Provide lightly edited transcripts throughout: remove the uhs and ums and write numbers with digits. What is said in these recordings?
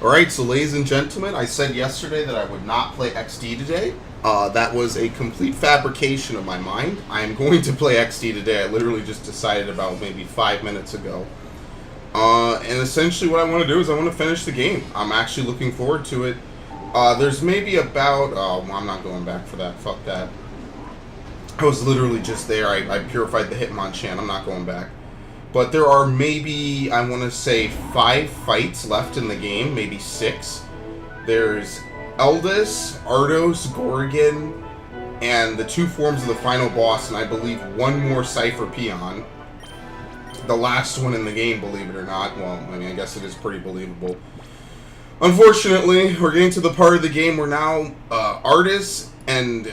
Alright, so ladies and gentlemen, I said yesterday that I would not play XD today. That was a complete fabrication of my mind. I am going to play XD today. I literally just decided about maybe 5 minutes ago. And essentially what I want to do is I want to finish the game. I'm actually looking forward to it. There's maybe about... Oh, I'm not going back for that. Fuck that. I was literally just there. I purified the Hitmonchan. I'm not going back. But there are maybe, I want to say, 5 fights left in the game. Maybe 6. There's Eldis, Ardos, Gorgon, and the 2 forms of the final boss, and I believe 1 more Cypher Peon. The last one in the game, believe it or not. Well, I mean, I guess it is pretty believable. Unfortunately, we're getting to the part of the game where now Ardos and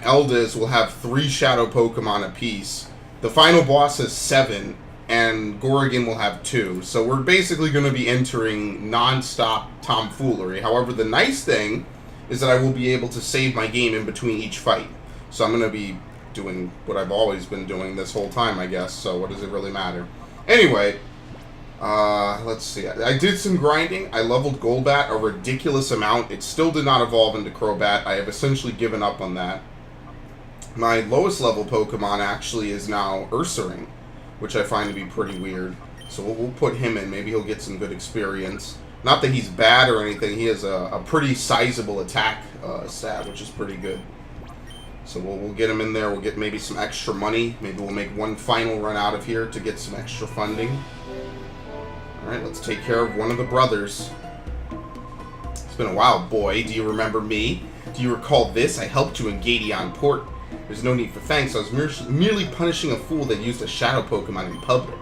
Eldis will have 3 Shadow Pokemon apiece. The final boss has 7, and Gorgon will have 2. So we're basically going to be entering non-stop tomfoolery. However, the nice thing is that I will be able to save my game in between each fight. So I'm going to be doing what I've always been doing this whole time, I guess. So what does it really matter? Anyway, let's see. I did some grinding. I leveled Golbat a ridiculous amount. It still did not evolve into Crobat. I have essentially given up on that. My lowest level Pokemon actually is now Ursaring, which I find to be pretty weird. So we'll put him in. Maybe he'll get some good experience. Not that he's bad or anything. He has a pretty sizable attack stat, which is pretty good. So we'll get him in there. We'll get maybe some extra money. Maybe we'll make one final run out of here to get some extra funding. Alright, let's take care of one of the brothers. It's been a while, boy. Do you remember me? Do you recall this? I helped you in Gadeon Port. There's no need for thanks. I was merely punishing a fool that used a shadow Pokemon in public.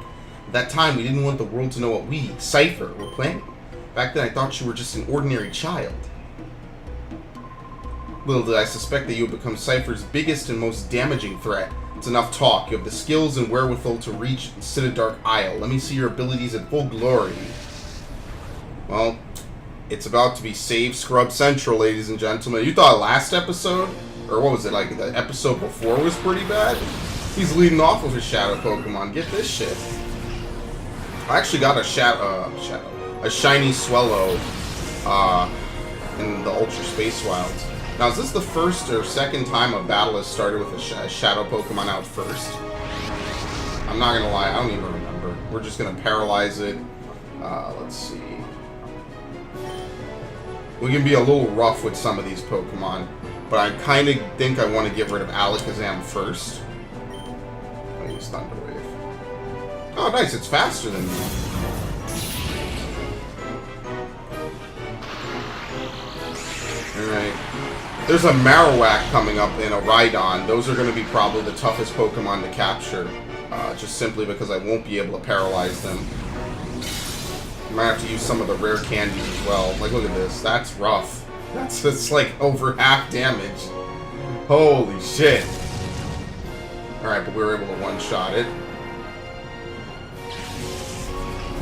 At that time, we didn't want the world to know what we, Cypher, were planning. Back then, I thought you were just an ordinary child. Little did I suspect that you would become Cypher's biggest and most damaging threat. It's enough talk. You have the skills and wherewithal to reach Citydark Isle. Let me see your abilities in full glory. Well, it's about to be Save Scrub Central, ladies and gentlemen. You thought last episode... Or what was it, like the episode before was pretty bad? He's leading off with his Shadow Pokemon. Get this shit. I actually got a shiny Swellow in the Ultra Space Wilds. Now, is this the first or second time a battle has started with a Shadow Pokemon out first? I'm not gonna lie, I don't even remember. We're just gonna paralyze it. Let's see. We can be a little rough with some of these Pokemon. But I kind of think I want to get rid of Alakazam first. I use Thunder Wave. Oh, nice. It's faster than me. Alright. There's a Marowak coming up and a Rhydon. Those are going to be probably the toughest Pokemon to capture. Just simply because I won't be able to paralyze them. I might have to use some of the rare candies as well. Like, look at this. That's rough. That's like over half damage. Holy shit. Alright, but we were able to one-shot it.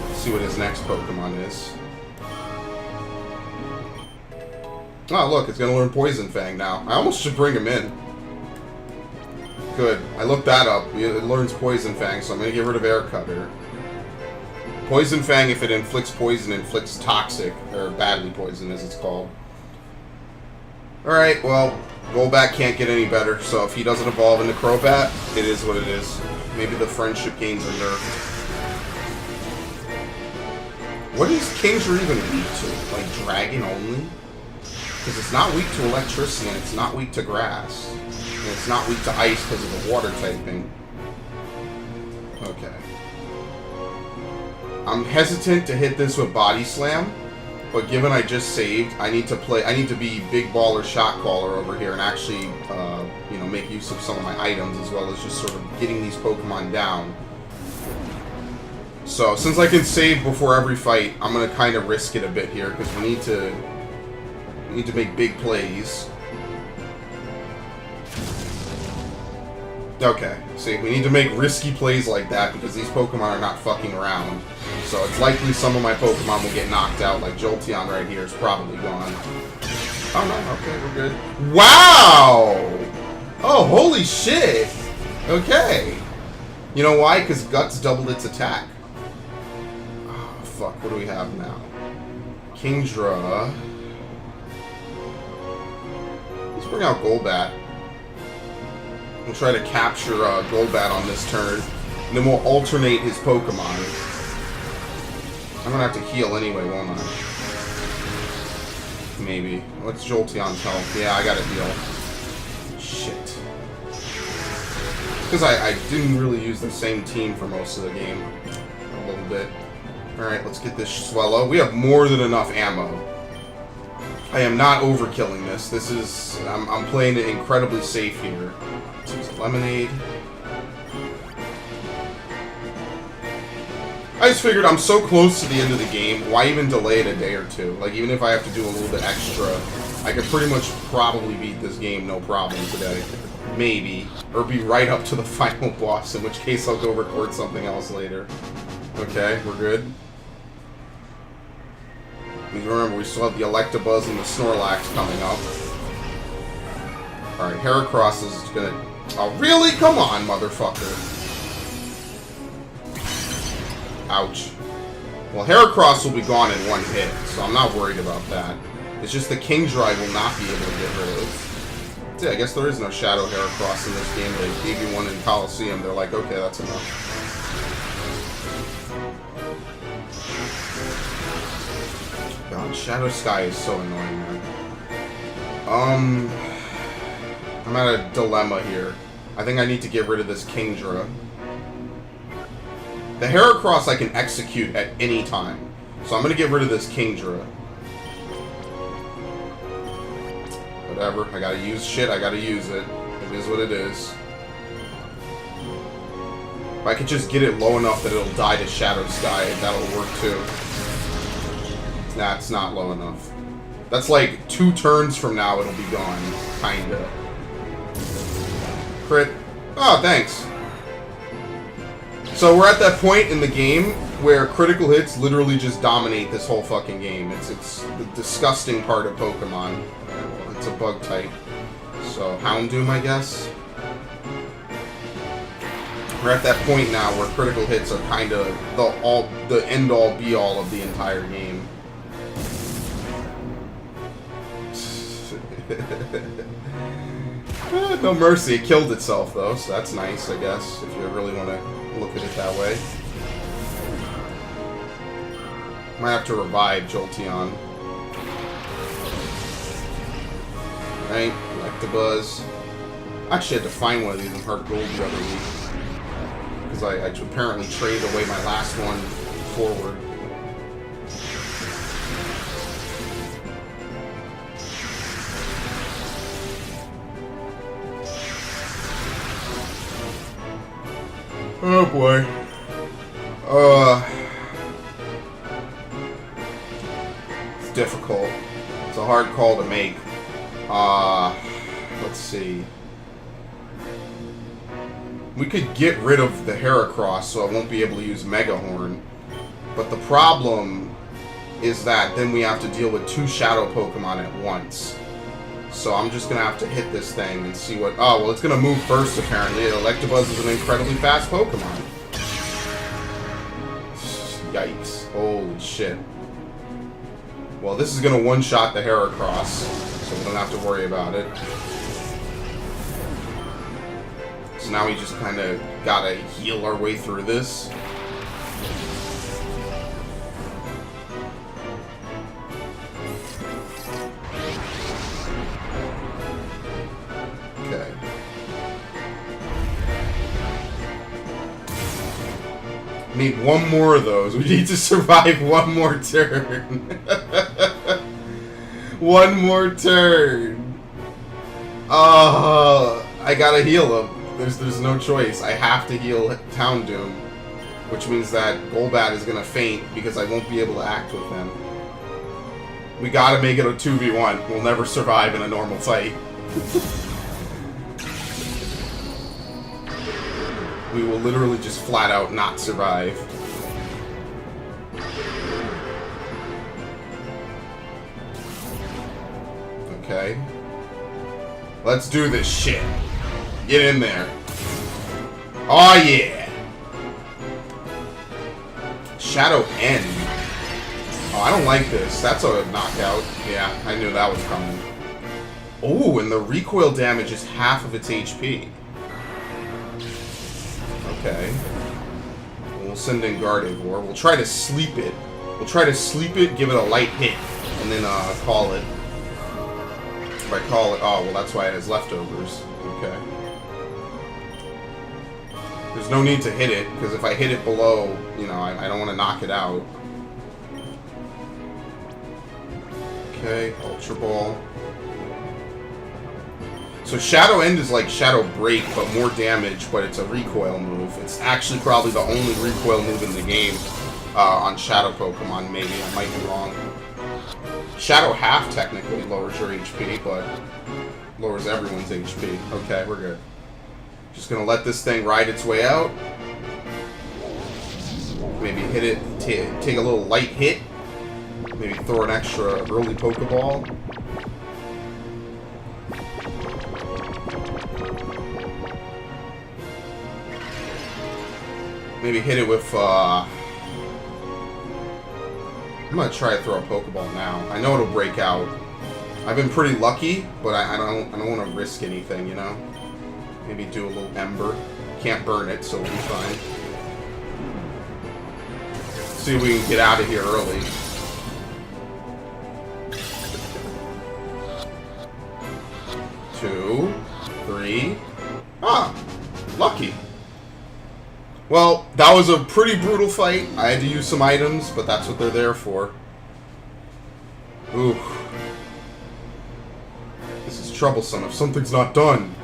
Let's see what his next Pokemon is. Oh, look, it's going to learn Poison Fang now. I almost should bring him in. Good. I looked that up. It learns Poison Fang, so I'm going to get rid of Air Cutter. Poison Fang, if it inflicts poison, inflicts toxic, or badly poison as it's called. Alright, well, Golbat can't get any better, so if he doesn't evolve into Crobat, it is what it is. Maybe the friendship gains are nerfed. What is Kingdra even weak to? Like, Dragon only? Because it's not weak to electricity, and it's not weak to grass. And it's not weak to ice because of the water typing. Okay. I'm hesitant to hit this with Body Slam. But given I just saved, I need to be Big Baller Shot Caller over here and actually, you know, make use of some of my items as well as just sort of getting these Pokemon down. So, since I can save before every fight, I'm going to kind of risk it a bit here because we need to make big plays. Okay, see, we need to make risky plays like that because these Pokemon are not fucking around. So it's likely some of my Pokemon will get knocked out, like Jolteon right here is probably gone. Oh no, okay, we're good. Wow! Oh, holy shit! Okay. You know why? Because Guts doubled its attack. Oh, fuck, what do we have now? Kingdra. Let's bring out Golbat. We'll try to capture Golbat on this turn. And then we'll alternate his Pokemon. I'm gonna have to heal anyway, won't I? Maybe. What's Jolteon's health? Yeah, I gotta heal. Shit. Because I didn't really use the same team for most of the game. A little bit. Alright, let's get this Swellow. We have more than enough ammo. I am not overkilling this. This is... I'm playing it incredibly safe here. Let's use Lemonade. I just figured I'm so close to the end of the game, why even delay it a day or two? Like, even if I have to do a little bit extra, I could pretty much probably beat this game no problem today. Maybe. Or be right up to the final boss, in which case I'll go record something else later. Okay, we're good. Remember, we still have the Electabuzz and the Snorlax coming up. Alright, Heracross is gonna... Oh, really? Come on, motherfucker. Ouch. Well, Heracross will be gone in one hit, so I'm not worried about that. It's just the Kingdra I will not be able to get rid of. Yeah, I guess there is no Shadow Heracross in this game. They gave you one in Coliseum. They're like, okay, that's enough. God, Shadow Sky is so annoying, man. I'm at a dilemma here. I think I need to get rid of this Kingdra. The Heracross I can execute at any time. So I'm going to get rid of this Kingdra. Whatever. I gotta use shit. I gotta use it. It is what it is. If I could just get it low enough that it'll die to Shadow Sky, that'll work too. Nah, it's not low enough. That's like 2 turns from now it'll be gone. Kinda. Crit. Oh, thanks. So we're at that point in the game where critical hits literally just dominate this whole fucking game. It's the disgusting part of Pokemon. Well, it's a bug type. So Houndoom, I guess. We're at that point now where critical hits are kind of the end all be all of the entire game. No mercy. It killed itself though, so that's nice, I guess, if you really want to look at it that way. Might have to revive Jolteon. Right, Electabuzz. I actually had to find one of these in Heart Gold the other week. Because I apparently traded away my last one forward. Oh boy. It's difficult. It's a hard call to make. Let's see. We could get rid of the Heracross so I won't be able to use Mega Horn. But the problem is that then we have to deal with 2 Shadow Pokemon at once. So I'm just going to have to hit this thing and see what... Oh, well, it's going to move first, apparently. Electabuzz is an incredibly fast Pokemon. Yikes. Holy shit. Well, this is going to one-shot the Heracross, so we don't have to worry about it. So now we just kind of got to heal our way through this. Need one more of those. We need to survive one more turn. One more turn. I gotta heal him. There's no choice. I have to heal Houndoom, which means that Golbat is gonna faint because I won't be able to act with him. We gotta make it a 2v1. We'll never survive in a normal fight. We will literally just flat out not survive. Okay. Let's do this shit. Get in there. Oh yeah! Shadow End. Oh, I don't like this. That's a knockout. Yeah, I knew that was coming. Oh, and the recoil damage is half of its HP. Okay. We'll send in Gardevoir. We'll try to sleep it. We'll try to sleep it, give it a light hit, and then call it. If I call it... Oh, well, that's why it has leftovers. Okay. There's no need to hit it, because if I hit it below, you know, I don't want to knock it out. Okay, Ultra Ball. So Shadow End is like Shadow Break, but more damage, but it's a recoil move. It's actually probably the only recoil move in the game on Shadow Pokemon, maybe. I might be wrong. Shadow Half technically lowers your HP, but lowers everyone's HP. Okay, we're good. Just gonna let this thing ride its way out. Maybe hit it, take a little light hit. Maybe throw an extra early Pokeball. Maybe hit it with, I'm gonna try to throw a Pokeball now. I know it'll break out. I've been pretty lucky, but I don't want to risk anything, you know? Maybe do a little Ember. Can't burn it, so we'll be fine. See if we can get out of here early. Two, three. Ah, lucky. Well, that was a pretty brutal fight. I had to use some items, but that's what they're there for. Ooh. This is troublesome if something's not done.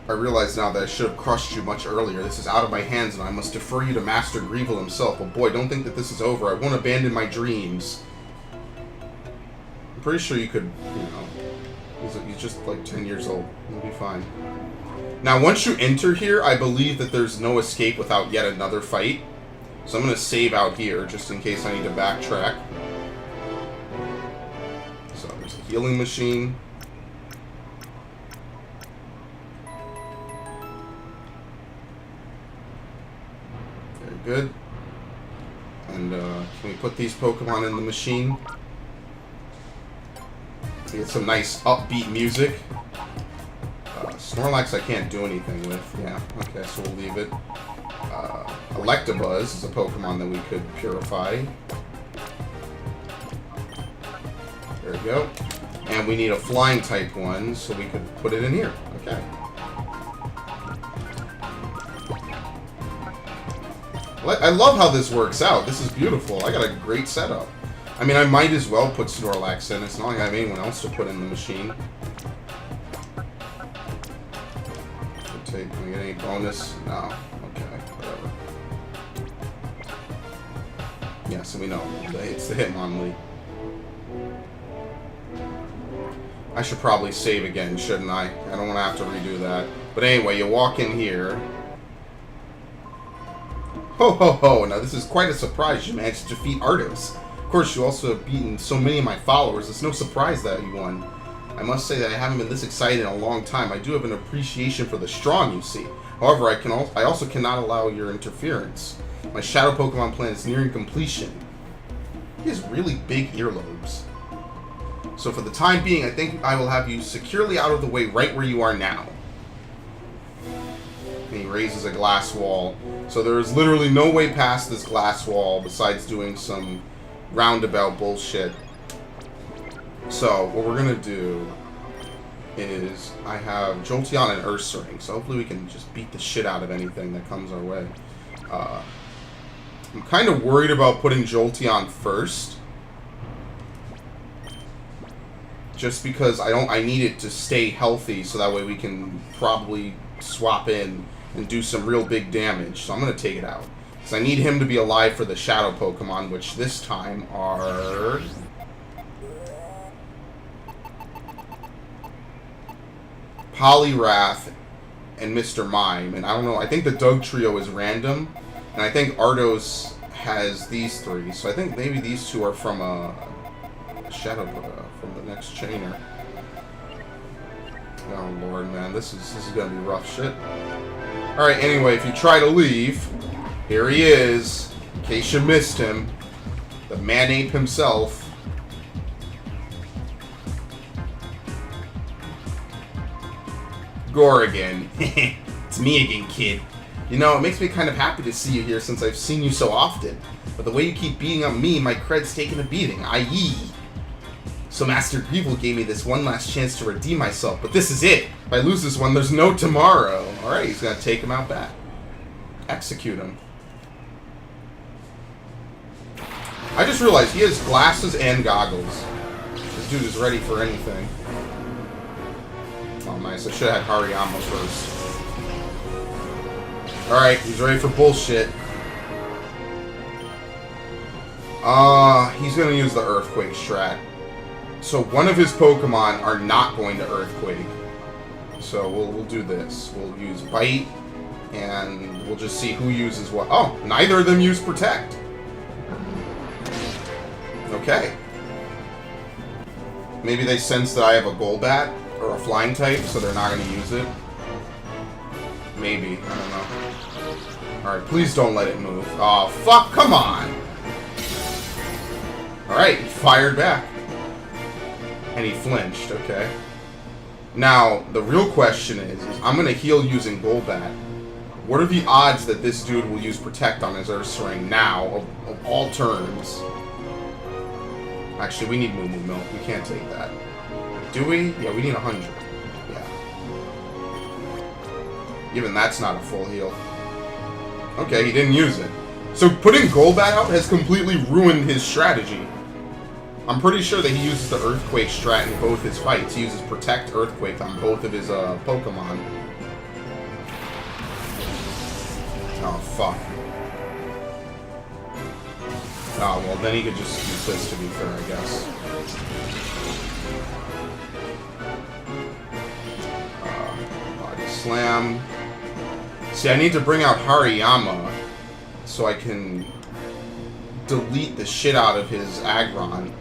I realize now that I should have crushed you much earlier. This is out of my hands, and I must defer you to Master Greevil himself. But boy, don't think that this is over. I won't abandon my dreams. I'm pretty sure you could, you know... He's just like 10 years old. He'll be fine. Now, once you enter here, I believe that there's no escape without yet another fight. So I'm going to save out here, just in case I need to backtrack. So there's a healing machine. Good. And can we put these Pokemon in the machine? Get some nice upbeat music. Snorlax I can't do anything with. Yeah, okay, so we'll leave it. Electabuzz is a Pokemon that we could purify. There we go. And we need a flying type one, so we could put it in here. Okay. I love how this works out. This is beautiful. I got a great setup. I mean, I might as well put Snorlax in. It's not like I have anyone else to put in the machine. Can we get any bonus? No. Okay, whatever. Yeah, so we know. It's the Hitmonlee. I should probably save again, shouldn't I? I don't want to have to redo that. But anyway, you walk in here. Ho ho ho! Now this is quite a surprise. You managed to defeat Ardos. Of course, you also have beaten so many of my followers. It's no surprise that you won. I must say that I haven't been this excited in a long time. I do have an appreciation for the strong, you see. However, I also cannot allow your interference. My Shadow Pokemon plan is nearing completion. He has really big earlobes. So for the time being, I think I will have you securely out of the way right where you are now. And he raises a glass wall. So there is literally no way past this glass wall besides doing some roundabout bullshit. So what we're going to do is I have Jolteon and Ursaring. So hopefully we can just beat the shit out of anything that comes our way. I'm kind of worried about putting Jolteon first. Just because I need it to stay healthy so that way we can probably swap in and do some real big damage. So I'm going to take it out. Because I need him to be alive for the Shadow Pokemon, which this time are... Poliwrath and Mr. Mime. And I don't know, I think the Doug Trio is random. And I think Ardos has these three. So I think maybe these two are from a Shadow from the next trainer. Oh lord, man, this is gonna be rough shit. Alright, anyway, if you try to leave, here he is. In case you missed him. The man-ape himself. Gorrigan. It's me again, kid. You know, it makes me kind of happy to see you here since I've seen you so often. But the way you keep beating up me, my cred's taking a beating, i.e. So Master Greevil gave me this one last chance to redeem myself, but this is it. If I lose this one, there's no tomorrow. Alright, he's gonna take him out back. Execute him. I just realized he has glasses and goggles. This dude is ready for anything. Oh, nice. I should have had Hariyama first. Alright, he's ready for bullshit. He's gonna use the Earthquake strat. So one of his Pokemon are not going to Earthquake. So we'll do this. We'll use Bite, and we'll just see who uses what. Oh, neither of them use Protect. Okay. Maybe they sense that I have a Golbat or a Flying type, so they're not going to use it. Maybe. I don't know. Alright, please don't let it move. Oh, fuck, come on! Alright, he fired back. And he flinched, okay. Now, the real question is I'm going to heal using Golbat. What are the odds that this dude will use Protect on his Ursaring now, of all turns? Actually, we need Moo Moo Milk. We can't take that. Do we? Yeah, we need 100. Yeah. Even that's not a full heal. Okay, he didn't use it. So putting Golbat out has completely ruined his strategy. I'm pretty sure that he uses the Earthquake strat in both his fights. He uses Protect Earthquake on both of his Pokemon. Oh, fuck. Oh, well, then he could just use this, to be fair, I guess. Body Slam. See, I need to bring out Hariyama so I can delete the shit out of his Aggron.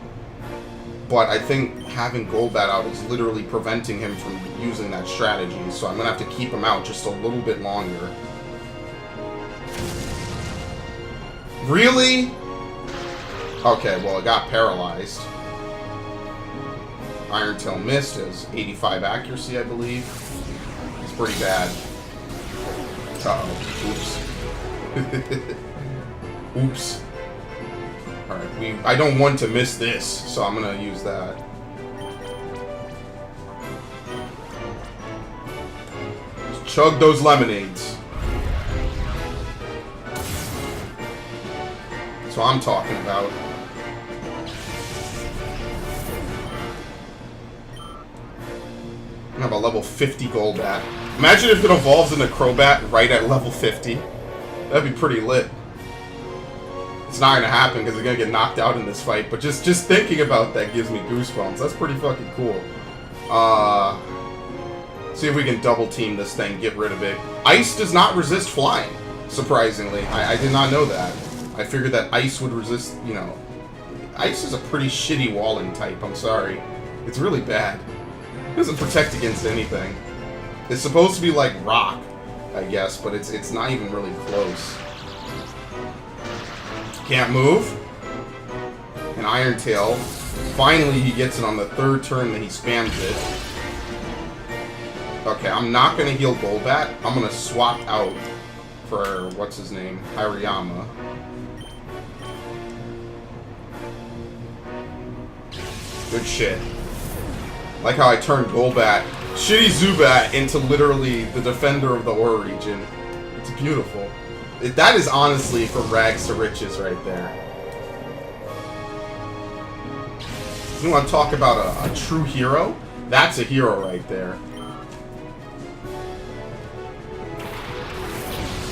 But I think having Golbat out is literally preventing him from using that strategy, so I'm going to have to keep him out just a little bit longer. Really? Okay, well, it got paralyzed. Iron Tail missed. Is 85 accuracy, I believe. It's pretty bad. Uh-oh. Oops. Oops. Alright, I don't want to miss this, so I'm gonna use that. Just chug those lemonades. That's what I'm talking about. I have a level 50 Golbat. Imagine if it evolves into Crobat right at level 50. That'd be pretty lit. It's not gonna happen because it's gonna get knocked out in this fight, but just thinking about that gives me goosebumps. That's pretty fucking cool. See if we can double team this thing, get rid of it. Ice does not resist flying, surprisingly. I did not know that. I figured that ice would resist, you know. Ice is a pretty shitty walling type, I'm sorry. It's really bad. It doesn't protect against anything. It's supposed to be like rock, I guess, but it's not even really close. Can't move. And Iron Tail. Finally, he gets it on the third turn that he spams it. Okay, I'm not going to heal Golbat. I'm going to swap out for, what's his name? Hariyama. Good shit. Like how I turned Golbat, shitty Zubat, into literally the defender of the Ore region. It's beautiful. That is honestly from rags to riches right there. You want to talk about a true hero? That's a hero right there.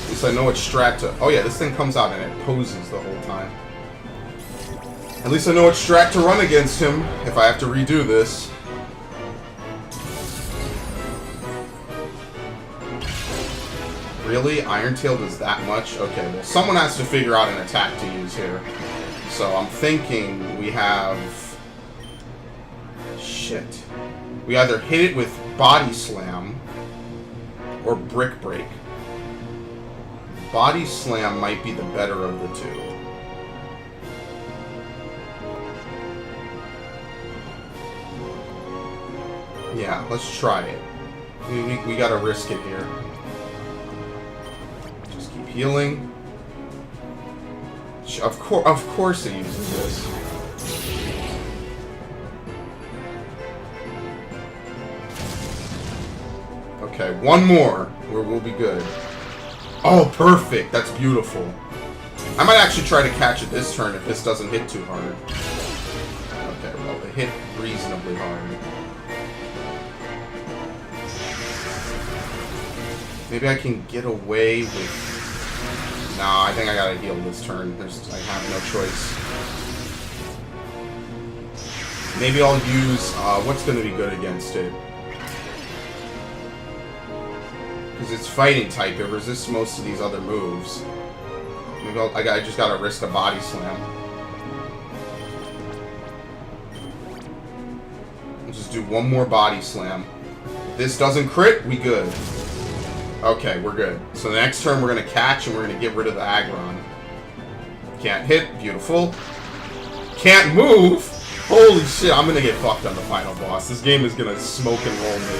At least I know what strat to... Oh yeah, this thing comes out and it poses the whole time. At least I know what strat to run against him if I have to redo this. Really? Iron Tail does that much? Okay, well, someone has to figure out an attack to use here. So I'm thinking we have... Shit. We either hit it with Body Slam or Brick Break. Body Slam might be the better of the two. Yeah, let's try it. We gotta risk it here. Just keep healing. Of course it uses this. Okay, one more where we'll be good. Oh, perfect. That's beautiful. I might actually try to catch it this turn if this doesn't hit too hard. Okay, well, it hit reasonably hard. Maybe I can get away with... Nah, I think I gotta heal this turn. I have no choice. Maybe I'll use... what's gonna be good against it? Because it's fighting type. It resists most of these other moves. Maybe I just gotta risk a Body Slam. I'll just do one more Body Slam. If this doesn't crit, we good. Okay, we're good. So the next turn we're going to catch and we're going to get rid of the Aggron. Can't hit. Beautiful. Can't move. Holy shit, I'm going to get fucked on the final boss. This game is going to smoke and roll me.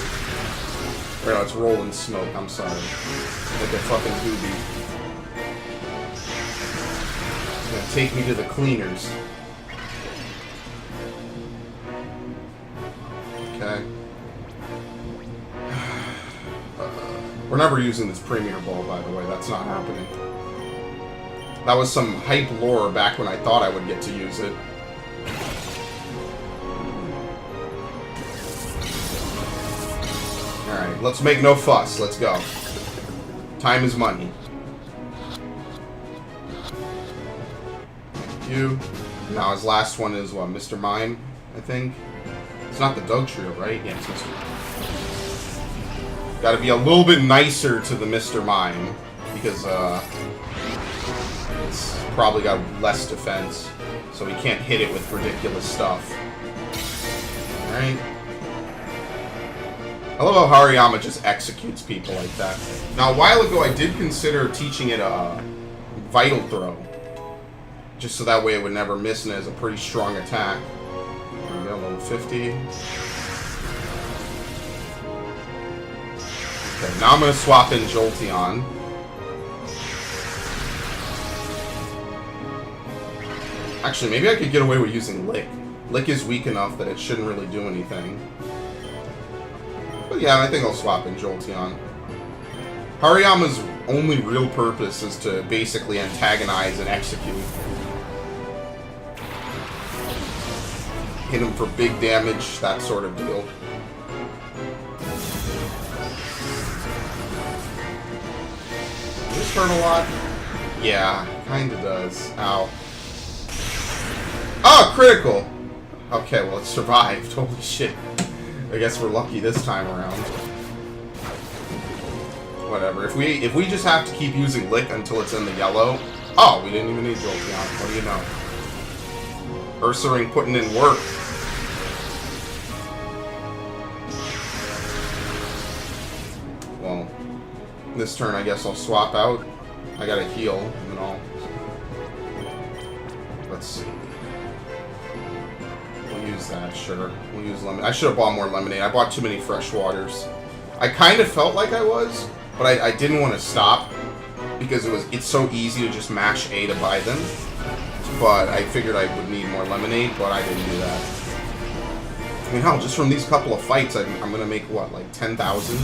Or no, it's roll and smoke. I'm sorry. Like a fucking doobie. It's going to take me to the cleaners. Okay. We're never using this Premier Ball, by the way. That's not happening. That was some hype lore back when I thought I would get to use it. Alright, let's make no fuss. Let's go. Time is money. Thank you. Now his last one is, what, Mr. Mime, I think? It's not the Doug Trio, right? Yeah, it's Mr. Mime. Gotta be a little bit nicer to the Mr. Mime, because, it's probably got less defense, so we can't hit it with ridiculous stuff. Alright. I love how Hariyama just executes people like that. Now, a while ago, I did consider teaching it a Vital Throw, just so that way it would never miss, and it has a pretty strong attack. There we go, level 50. Okay, now I'm going to swap in Jolteon. Actually, maybe I could get away with using Lick. Lick is weak enough that it shouldn't really do anything. But yeah, I think I'll swap in Jolteon. Hariyama's only real purpose is to basically antagonize and execute. Hit him for big damage, that sort of deal. Does this hurt a lot? Yeah, kinda does. Ow. Oh, critical! Okay, well, it survived. Holy shit. I guess we're lucky this time around. Whatever. If we just have to keep using Lick until it's in the yellow... Oh, we didn't even need Jolteon. What do you know? Ursaring putting in work. Well, this turn I guess I'll swap out. I gotta heal, and then I'll... Let's see. We'll use that, sure. We'll use lemon. I should have bought more lemonade. I bought too many fresh waters. I kind of felt like I was, but I didn't want to stop because it's so easy to just mash A to buy them. But I figured I would need more lemonade, but I didn't do that. I mean, hell, just from these couple of fights, I'm gonna make what, like 10,000,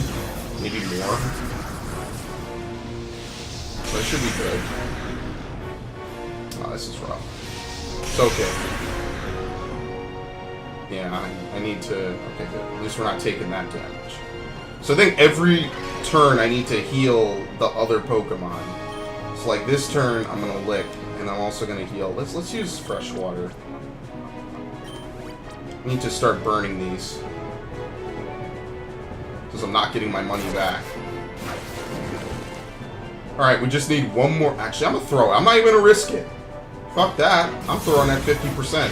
maybe more. So it should be good. Oh, this is rough. It's okay. Yeah, I need to... Okay, good. At least we're not taking that damage. So I think every turn I need to heal the other Pokemon. So like this turn, I'm gonna Lick, and I'm also gonna heal. Let's use fresh water. I need to start burning these. Because I'm not getting my money back. Alright, we just need one more... Actually, I'm gonna throw it. I'm not even gonna risk it. Fuck that. I'm throwing at 50%.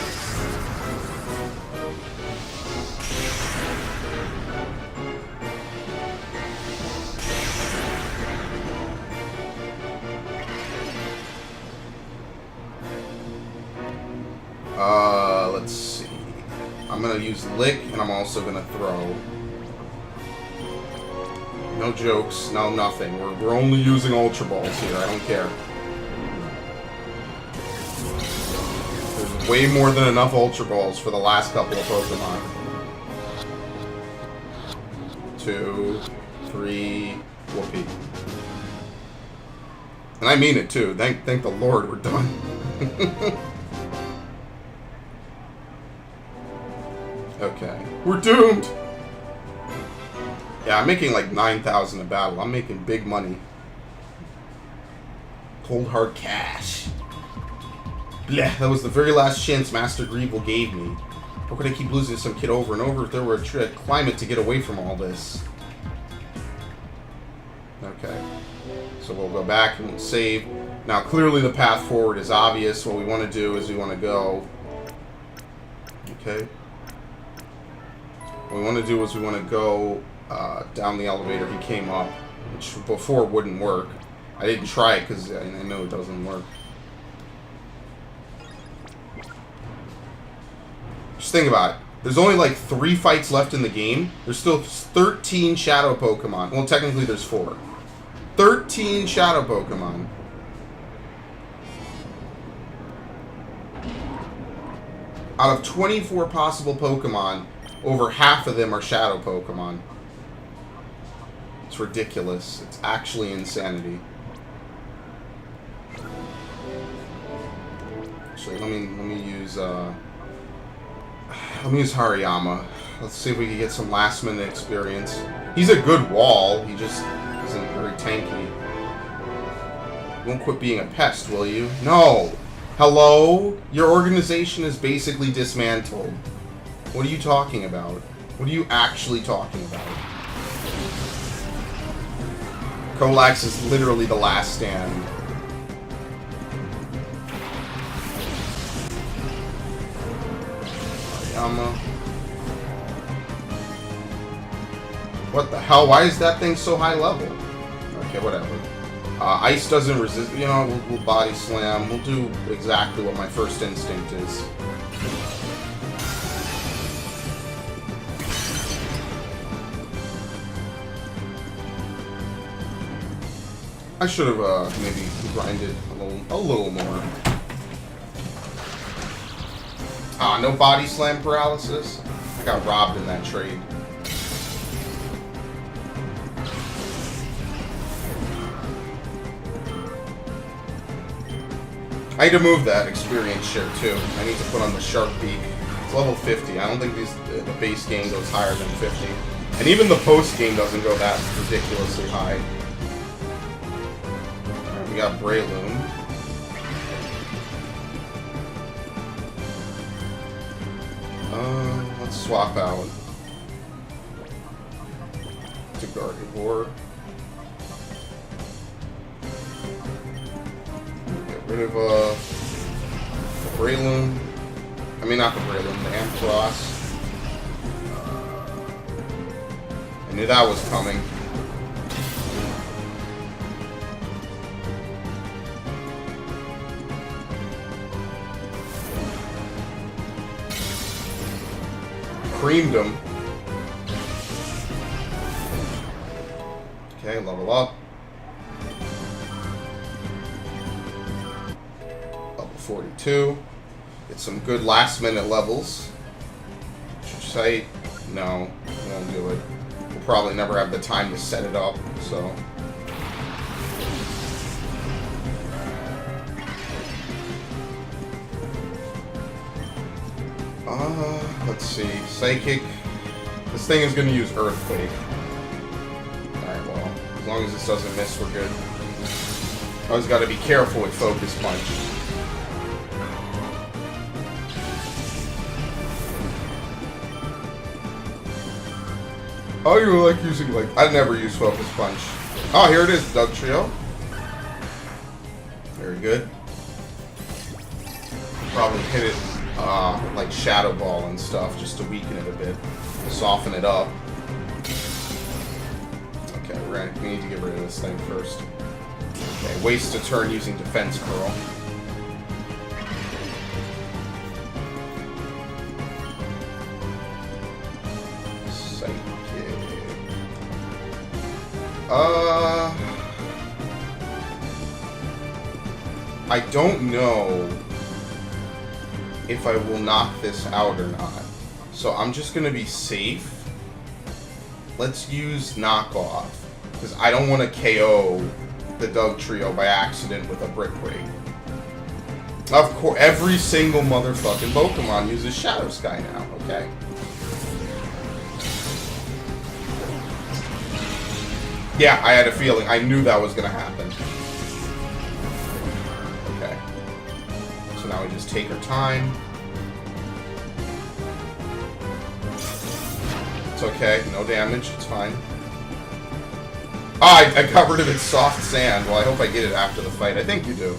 gonna use Lick, and I'm also gonna throw. No jokes, no nothing. We're only using Ultra Balls here, I don't care. There's way more than enough Ultra Balls for the last couple of Pokemon. 2, 3, whoopee. And I mean it too. Thank the Lord we're done. Okay. We're doomed! Yeah, I'm making like 9,000 a battle. I'm making big money. Cold hard cash. Blech, that was the very last chance Master Greevil gave me. How could I keep losing to some kid over and over if there were a climate to get away from all this? Okay. So we'll go back and we'll save. Now, clearly the path forward is obvious. What we want to do is we want to go... Okay. What we want to do is we want to go down the elevator he came up, which before wouldn't work. I didn't try it because I know it doesn't work. Just think about it. There's only like 3 fights left in the game. There's still 13 Shadow Pokemon. Well, technically there's 4. 13 Shadow Pokemon. Out of 24 possible Pokemon, over half of them are Shadow Pokemon. It's ridiculous. It's actually insanity. Actually, let me use Hariyama. Let's see if we can get some last minute experience. He's a good wall. He just isn't very tanky. You won't quit being a pest, will you? No. Hello? Your organization is basically dismantled. What are you talking about? What are you actually talking about? Colax is literally the last stand. What the hell? Why is that thing so high level? Okay, whatever. Ice doesn't resist. You know, we'll body slam. We'll do exactly what my first instinct is. I should have maybe grinded a little more. Ah, no body slam paralysis. I got robbed in that trade. I need to move that experience share too. I need to put on the Shark Beak. It's level 50. I don't think the base game goes higher than 50. And even the post game doesn't go that ridiculously high. Alright, we got Breloom. Let's swap out to Gardevoir. Get rid of the Breloom. I mean, not the Breloom, the Ampharos. I knew that was coming. Creamed him. Okay, level up. Level 42. Get some good last minute levels. Site? No, we won't do it. We'll probably never have the time to set it up, so. Let's see. Psychic. This thing is going to use Earthquake. Alright, well, as long as this doesn't miss, we're good. Always got to be careful with Focus Punch. Oh, you like using, like, I never use Focus Punch. Oh, here it is, Doug Trio. Very good. Probably hit it like Shadow Ball and stuff, just to weaken it a bit, to soften it up. Okay, we need to get rid of this thing first. Okay, waste a turn using Defense Curl. I don't know if I will knock this out or not. So I'm just going to be safe. Let's use knockoff, because I don't want to KO the Doug Trio by accident with a Brickwing. Of course, every single motherfucking Pokemon uses Shadow Sky now, okay? Yeah, I had a feeling. I knew that was going to happen. Okay. So now we just take our time. It's okay. No damage. It's fine. Ah, I got rid of its soft sand. Well, I hope I get it after the fight. I think you do.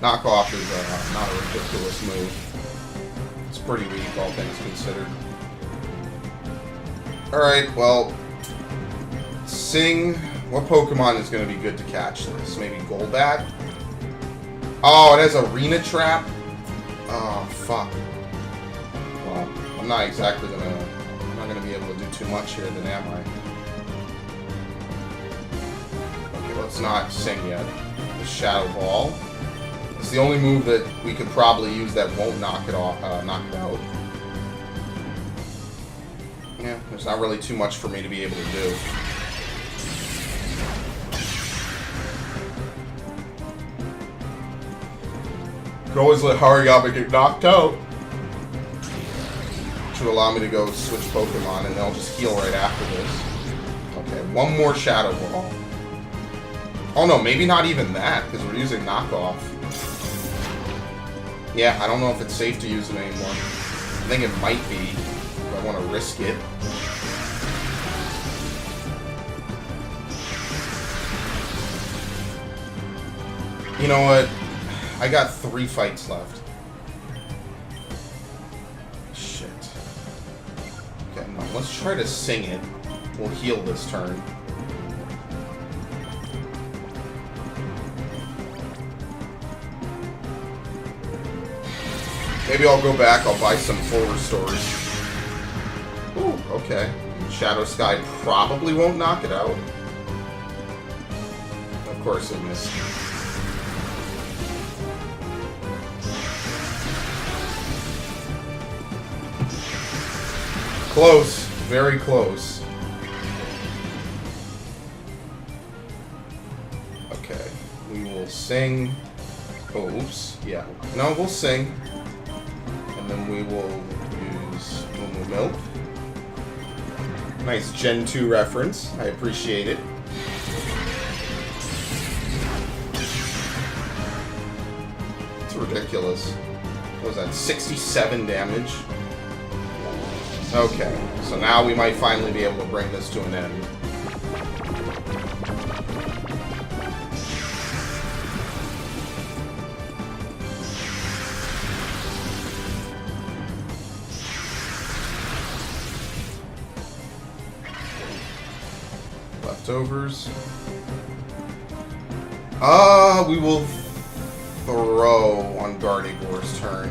Knockoff is not a ridiculous move. It's pretty weak, all things considered. Alright, well, Sing. What Pokemon is going to be good to catch this? Maybe Golbat? Oh, it has Arena Trap? Oh, fuck. Well, I'm not exactly going to... I'm not going to be able to do too much here, then am I? Okay, let's not Sing yet. The Shadow Ball. It's the only move that we could probably use that won't knock it off, knock it out. Yeah, there's not really too much for me to be able to do. Could always let Hariyama get knocked out. Which would allow me to go switch Pokemon, and they'll just heal right after this. Okay, one more Shadow Ball. Oh no, maybe not even that, because we're using knockoff. Yeah, I don't know if it's safe to use it anymore. I think it might be. I want to risk it. You know what? I got 3 fights left. Shit. Okay, no, let's try to Sing it. We'll heal this turn. Maybe I'll go back, I'll buy some full restores. Ooh, okay. Shadow Sky probably won't knock it out. Of course it missed. Close. Very close. Okay. We will Sing. Oh, oops. Yeah. No, we'll Sing. And then we will use Moo Milk. Nice Gen 2 reference. I appreciate it. It's ridiculous. What was that? 67 damage? Okay. So now we might finally be able to bring this to an end. Leftovers. We will throw on Gardevoir's turn.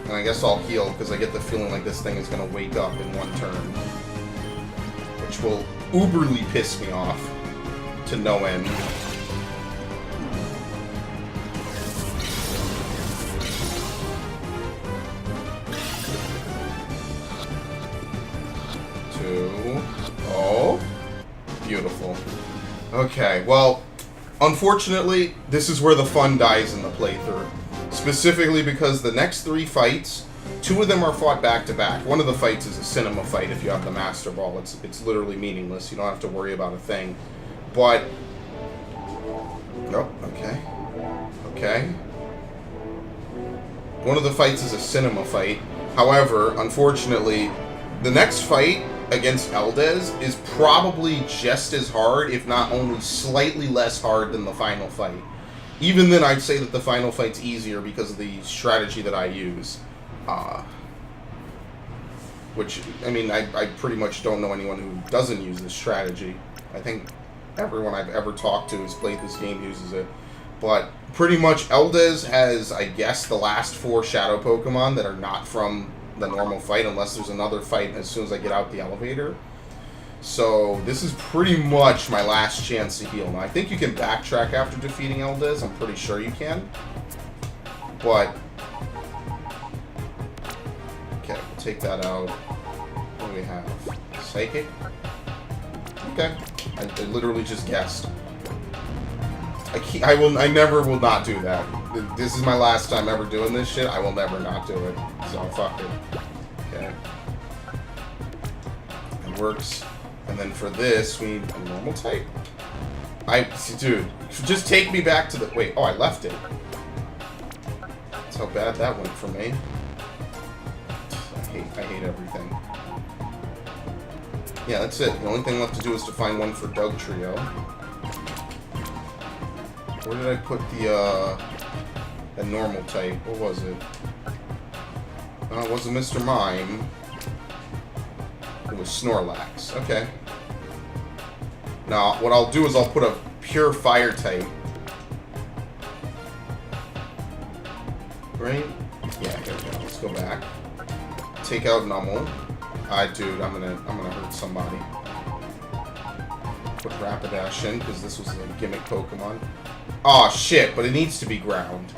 And I guess I'll heal, because I get the feeling like this thing is going to wake up in one turn. Which will uberly piss me off to no end. Oh, beautiful. Okay, well, unfortunately, this is where the fun dies in the playthrough. Specifically because the next 3 fights, 2 of them are fought back-to-back. One of the fights is a cinema fight if you have the Master Ball. It's literally meaningless. You don't have to worry about a thing. But... oh, okay. Okay. One of the fights is a cinema fight. However, unfortunately, the next fight against Eldez is probably just as hard, if not only slightly less hard than the final fight. Even then, I'd say that the final fight's easier because of the strategy that I use. Which, I mean, I pretty much don't know anyone who doesn't use this strategy. I think everyone I've ever talked to who's played this game uses it. But pretty much Eldez has, I guess, the last 4 Shadow Pokemon that are not from the normal fight, unless there's another fight as soon as I get out the elevator. So this is pretty much my last chance to heal. Now, I think you can backtrack after defeating Eldez. I'm pretty sure you can. But... okay, we'll take that out. What do we have? Psychic? Okay. I literally just guessed. I never will not do that. This is my last time ever doing this shit. I will never not do it. So, fuck it. Okay. It works. And then for this, we need a normal type. Dude, just take me back to the... wait, oh, I left it. That's how bad that went for me. I hate everything. Yeah, that's it. The only thing left to do is to find one for Doug Trio. Where did I put the normal type? What was it? It wasn't Mr. Mime. It was Snorlax. Okay. Now, what I'll do is I'll put a pure fire type. Right? Yeah, here we go. Let's go back. Take out Nummel. Dude, I'm gonna hurt somebody. Put Rapidash in, because this was a gimmick Pokemon. Aw, shit, but it needs to be ground.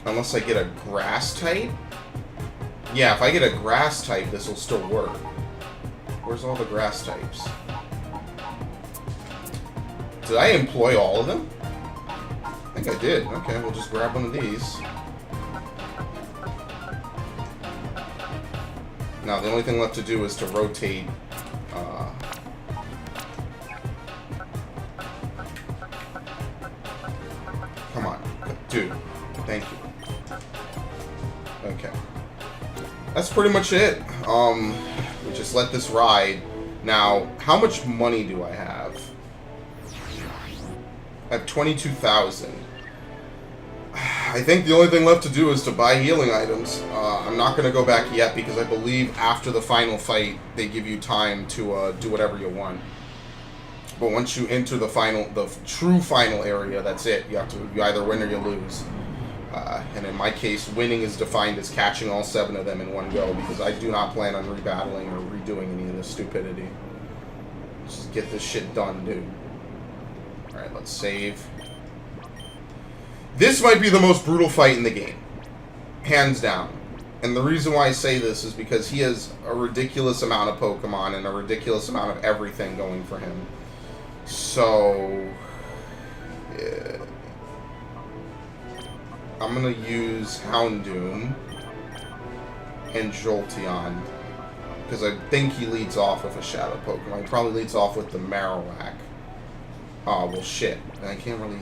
Unless I get a grass type? Yeah, if I get a grass type, this will still work. Where's all the grass types? Did I employ all of them? I think I did. Okay, we'll just grab one of these. Now, the only thing left to do is to rotate... come on. Dude. Thank you. Okay. That's pretty much it. We just let this ride. Now, how much money do I have? I have 22,000. I think the only thing left to do is to buy healing items. I'm not going to go back yet because I believe after the final fight, they give you time to do whatever you want. But once you enter the true final area, that's it. You either win or you lose. And in my case, winning is defined as catching all 7 of them in one go because I do not plan on rebattling or redoing any of this stupidity. Just get this shit done, dude. Alright, let's save. This might be the most brutal fight in the game. Hands down. And the reason why I say this is because he has a ridiculous amount of Pokemon and a ridiculous amount of everything going for him. So... yeah. I'm going to use Houndoom and Jolteon. Because I think he leads off with a Shadow Pokemon. He probably leads off with the Marowak. Oh, well, shit. I can't really...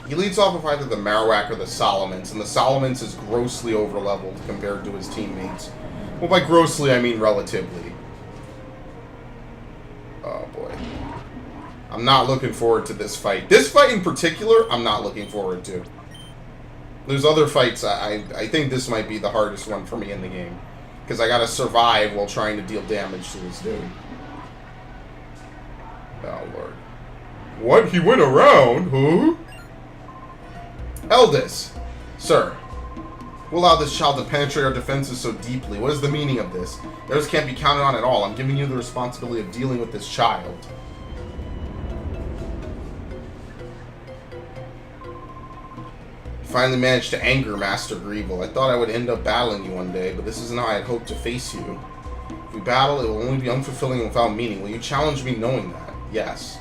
he leads off with either the Marowak or the Salamence, and the Salamence is grossly overleveled compared to his teammates. Well, by grossly, I mean relatively. Oh, boy. I'm not looking forward to this fight. This fight in particular, I'm not looking forward to. There's other fights, I think this might be the hardest one for me in the game. Because I gotta survive while trying to deal damage to this dude. Oh, Lord. What? He went around? Huh? Eldest, sir, who allowed this child to penetrate our defenses so deeply? What is the meaning of this? Theirs can't be counted on at all. I'm giving you the responsibility of dealing with this child. Finally managed to anger Master Greevil. I thought I would end up battling you one day, but this isn't how I had hoped to face you. If we battle, it will only be unfulfilling and without meaning. Will you challenge me knowing that? Yes.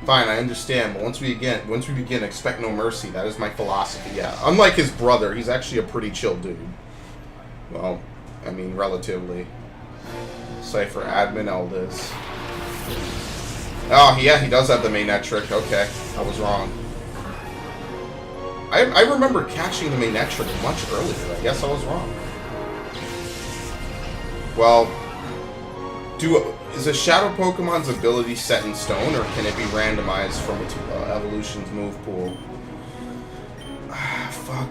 Fine, I understand, but once we begin, expect no mercy. That is my philosophy, yeah. Unlike his brother, he's actually a pretty chill dude. Well, I mean, relatively. Cypher admin Eldest. Oh, yeah, he does have the Manectric. Okay, I was wrong. I remember catching the Manectric much earlier. I guess I was wrong. Well, is a Shadow Pokemon's ability set in stone, or can it be randomized from its evolution's move pool? Fuck.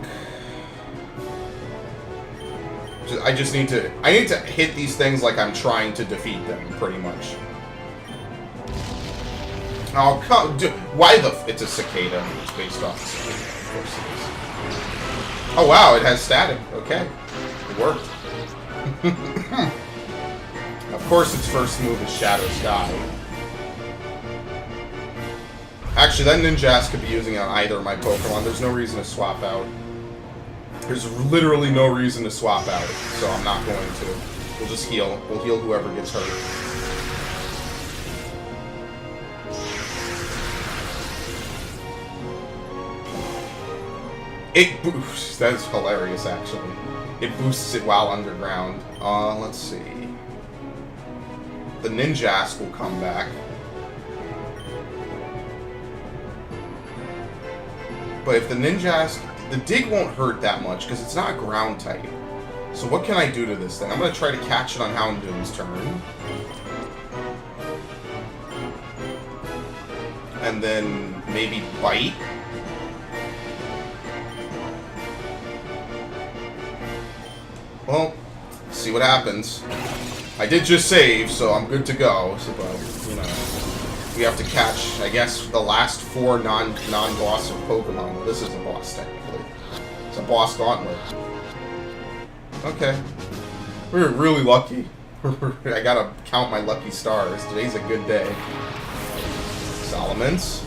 I need to hit these things like I'm trying to defeat them, pretty much. Oh, come, why it's a cicada. It's based off of cicada. Of course it is. Oh, wow, it has static. Okay. It worked. Of course, its first move is Shadow Sky. Actually, that Ninjask could be using it on either of my Pokemon. There's no reason to swap out. There's literally no reason to swap out, so I'm not going to. We'll just heal. We'll heal whoever gets hurt. It boosts. That's hilarious, actually. It boosts it while underground. Let's see. The Ninjask will come back. But if the Ninjask... The Dig won't hurt that much, because it's not ground type. So what can I do to this thing? I'm going to try to catch it on Houndoom's turn. And then maybe Bite. Well, see what happens. I did just save, so I'm good to go. So, but, you know, we have to catch, I guess, the last 4 non-boss Pokemon. Well, this is a boss, technically. It's a boss gauntlet. Okay. We were really lucky. I gotta count my lucky stars. Today's a good day. Salamence,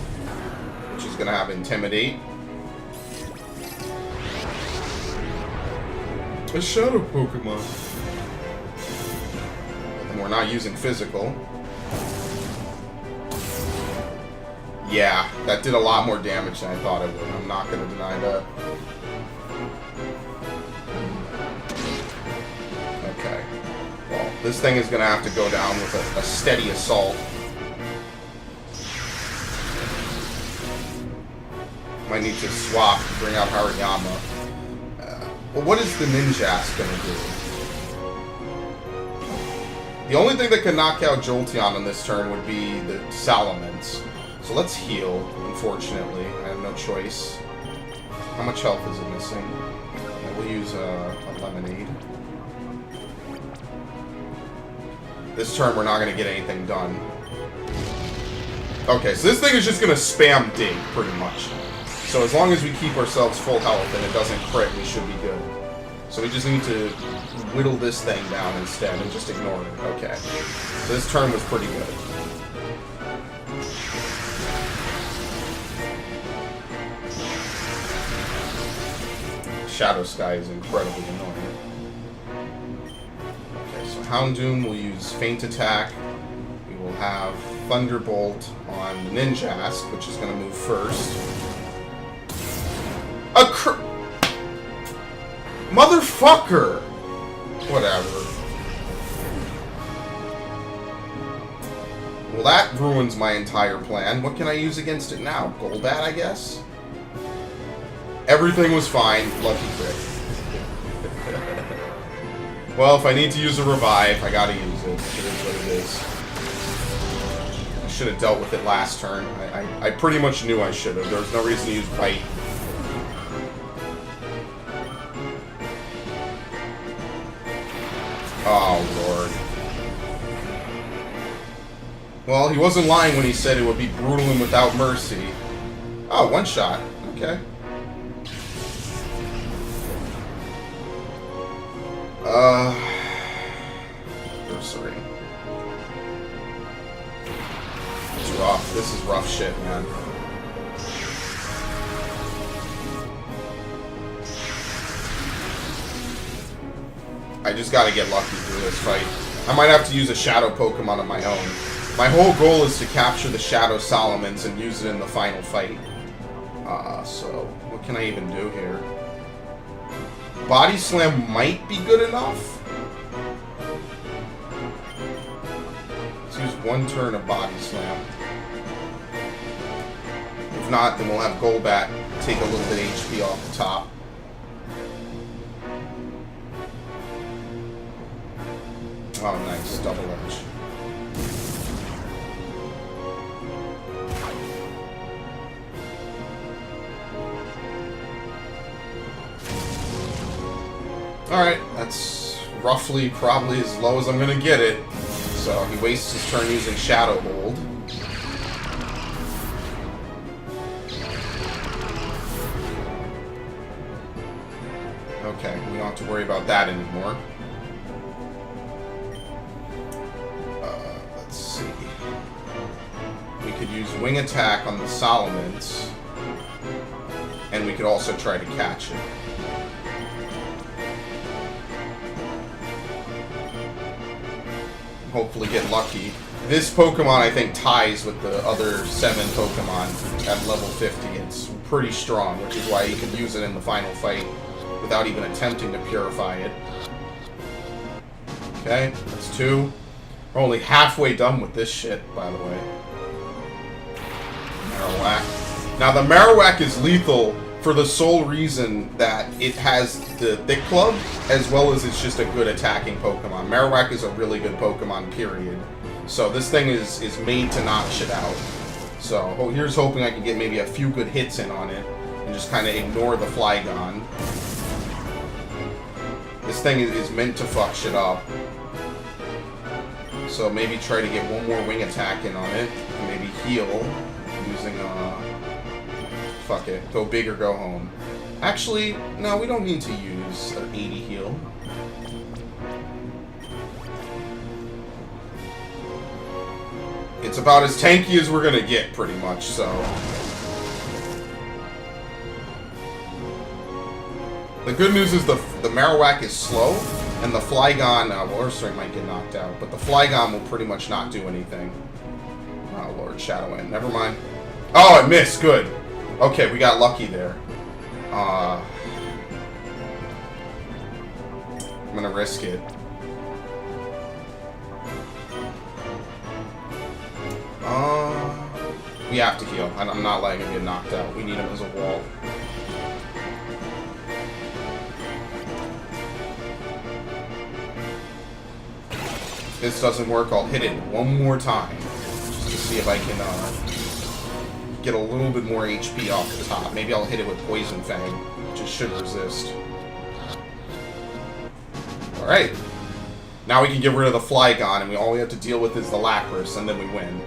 which is gonna have Intimidate. A Shadow Pokemon. And we're not using Physical. Yeah, that did a lot more damage than I thought it would. I'm not gonna deny that. Okay. Well, this thing is gonna have to go down with a steady assault. Might need to swap to bring out Hariyama. Well, what is the Ninjask gonna do? The only thing that can knock out Jolteon on this turn would be the Salamence. So let's heal, unfortunately. I have no choice. How much health is it missing? We'll use a Lemonade. This turn we're not going to get anything done. Okay, so this thing is just going to spam Dig, pretty much. So as long as we keep ourselves full health and it doesn't crit, we should be good. So we just need to whittle this thing down instead and just ignore it. Okay. So this turn was pretty good. Shadow Sky is incredibly annoying. Okay, so Houndoom will use Feint Attack. We will have Thunderbolt on Ninjask, which is going to move first. Motherfucker! Whatever. Well, that ruins my entire plan. What can I use against it now? Golbat, I guess? Everything was fine. Lucky crit. Well, if I need to use a revive, I gotta use it. It is what it is. I should have dealt with it last turn. I pretty much knew I should have. There was no reason to use Bite. Oh, Lord. Well, he wasn't lying when he said it would be brutal and without mercy. Oh, one shot. Okay. Sorry. It's rough. This is rough shit, man. I just gotta get lucky through this fight. I might have to use a Shadow Pokemon of my own. My whole goal is to capture the Shadow Salamence and use it in the final fight. So, what can I even do here? Body Slam might be good enough. Let's use one turn of Body Slam. If not, then we'll have Golbat take a little bit of HP off the top. Oh, nice. Double edge. Alright, that's roughly probably as low as I'm going to get it. So he wastes his turn using Shadow Hold. Okay, we don't have to worry about that anymore. use Wing Attack on the Solomons. And we could also try to catch it. Hopefully get lucky. This Pokemon, I think, ties with the other 7 Pokemon at level 50. It's pretty strong, which is why you can use it in the final fight without even attempting to purify it. Okay, that's 2. We're only halfway done with this shit, by the way. Marowak. Now, the Marowak is lethal for the sole reason that it has the Thick Club, as well as it's just a good attacking Pokemon. Marowak is a really good Pokemon, period. So this thing is made to knock shit out. So here's hoping I can get maybe a few good hits in on it, and just kind of ignore the Flygon. This thing is meant to fuck shit up. So maybe try to get one more Wing Attack in on it, and maybe heal using fuck it. Go big or go home. Actually, no, we don't need to use an 80 heal. It's about as tanky as we're gonna get, pretty much, so. The good news is the Marowak is slow, and the Flygon, well, Ursaring might get knocked out, but the Flygon will pretty much not do anything. Oh, Lord, Shadow End. Never mind. Oh, it missed. Good. Okay, we got lucky there. I'm gonna risk it. We have to heal. I'm not letting him get knocked out. We need him as a wall. If this doesn't work, I'll hit it one more time. Just to see if I can get a little bit more HP off the top. Maybe I'll hit it with Poison Fang, which it should resist. Alright. Now we can get rid of the Flygon, and all we have to deal with is the Lapras, and then we win.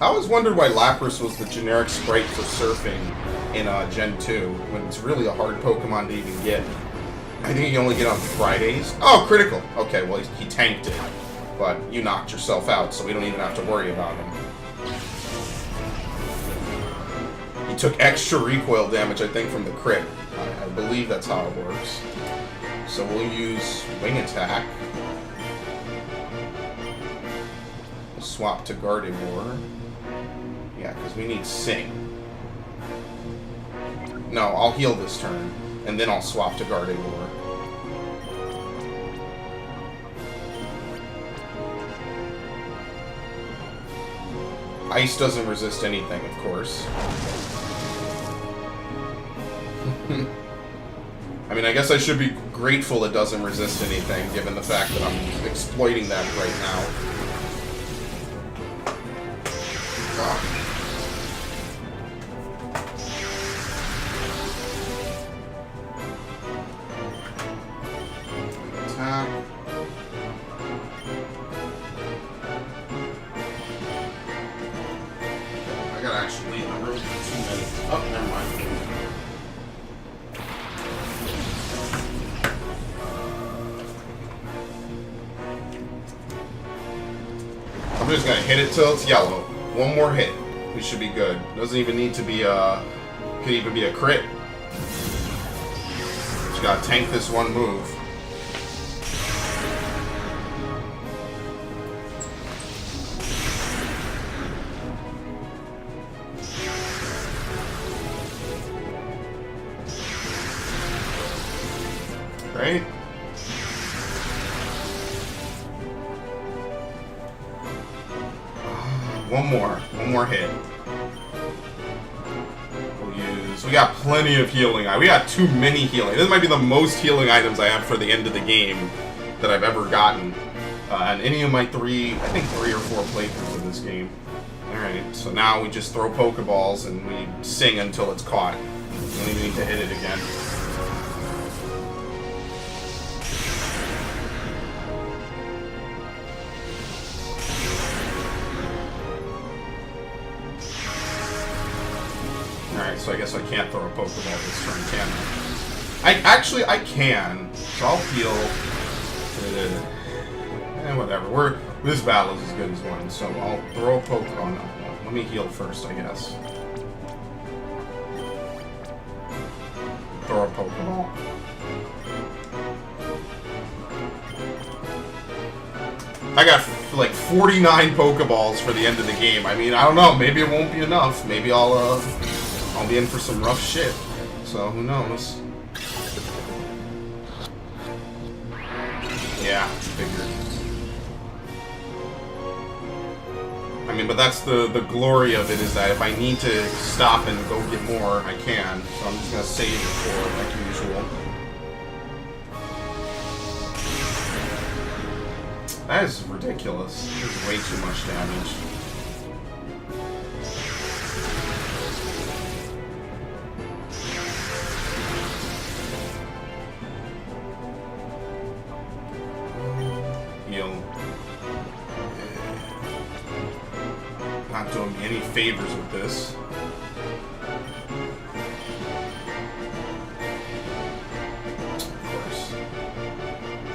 I always wondered why Lapras was the generic sprite for surfing in Gen 2, when it's really a hard Pokemon to even get. I think you can only get on Fridays. Oh, critical! Okay, well, he tanked it. But you knocked yourself out, so we don't even have to worry about him. He took extra recoil damage, I think, from the crit. I believe that's how it works. So we'll use Wing Attack. We'll swap to Gardevoir. Yeah, because we need Sing. No, I'll heal this turn, and then I'll swap to Gardevoir. Ice doesn't resist anything, of course. I mean, I guess I should be grateful it doesn't resist anything, given the fact that I'm exploiting that right now. Ugh. Attack. I gotta actually leave the room for 2 minutes. Oh, never mind. I'm just gonna hit it till it's yellow. One more hit. We should be good. Doesn't even need to be could even be a crit. Just gotta tank this one move. Right? One more hit. We'll use. We got plenty of healing. We got too many healing. This might be the most healing items I have for the end of the game that I've ever gotten. And any of my I think 3 or 4 playthroughs of this game. Alright, so now we just throw Pokeballs and we sing until it's caught. We don't even need to hit it again. Alright, so I guess I can't throw a Pokeball this turn, can I? I can, so I'll heal. Whatever. This battle is as good as one, so I'll throw a poke. Oh no, let me heal first, I guess. Throw a Pokeball. I got like 49 Pokeballs for the end of the game. I mean, I don't know. Maybe it won't be enough. Maybe I'll be in for some rough shit. So who knows? Yeah, figured. I mean, but that's the glory of it, is that if I need to stop and go get more, I can. So I'm just gonna save it for it, like usual. That is ridiculous. This is way too much damage. Heal. Not doing me any favors with this. Of course.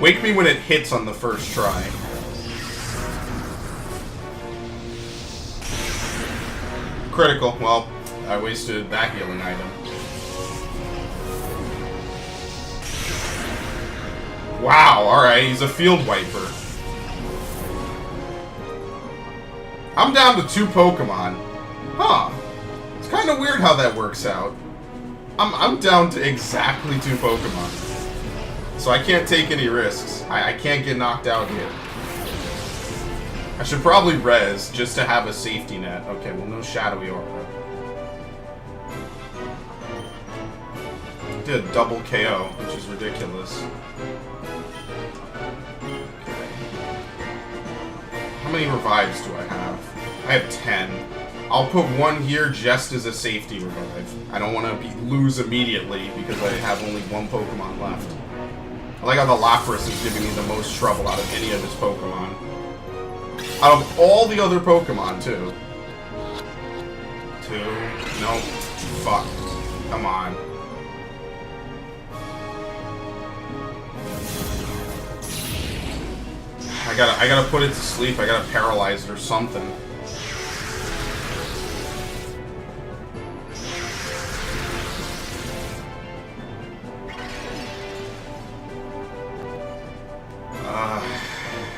Wake me when it hits on the first try. Critical. Well, I wasted that healing item. Wow, alright, he's a field wiper. I'm down to 2 Pokemon. Huh. It's kind of weird how that works out. I'm down to exactly 2 Pokemon. So I can't take any risks. I can't get knocked out here. I should probably res just to have a safety net. Okay, well, no Shadowy Aura. Did a double KO, which is ridiculous. Okay. How many revives do I have? I have 10. I'll put 1 here just as a safety revive. I don't want to lose immediately because I have only 1 Pokemon left. I like how the Lapras is giving me the most trouble out of any of his Pokemon. Out of all the other Pokemon, too. 2. Nope. Fuck. Come on. I gotta put it to sleep. I gotta paralyze it or something.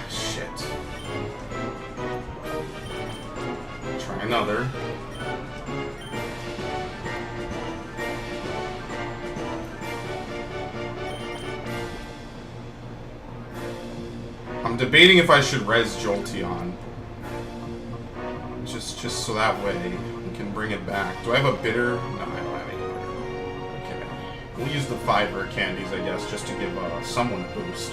Shit. Try another. I'm debating if I should res Jolteon. Just so that way we can bring it back. Do I have a bitter? No, I don't have any bitter. Okay, we'll use the 5 rare candies, I guess, just to give someone a boost.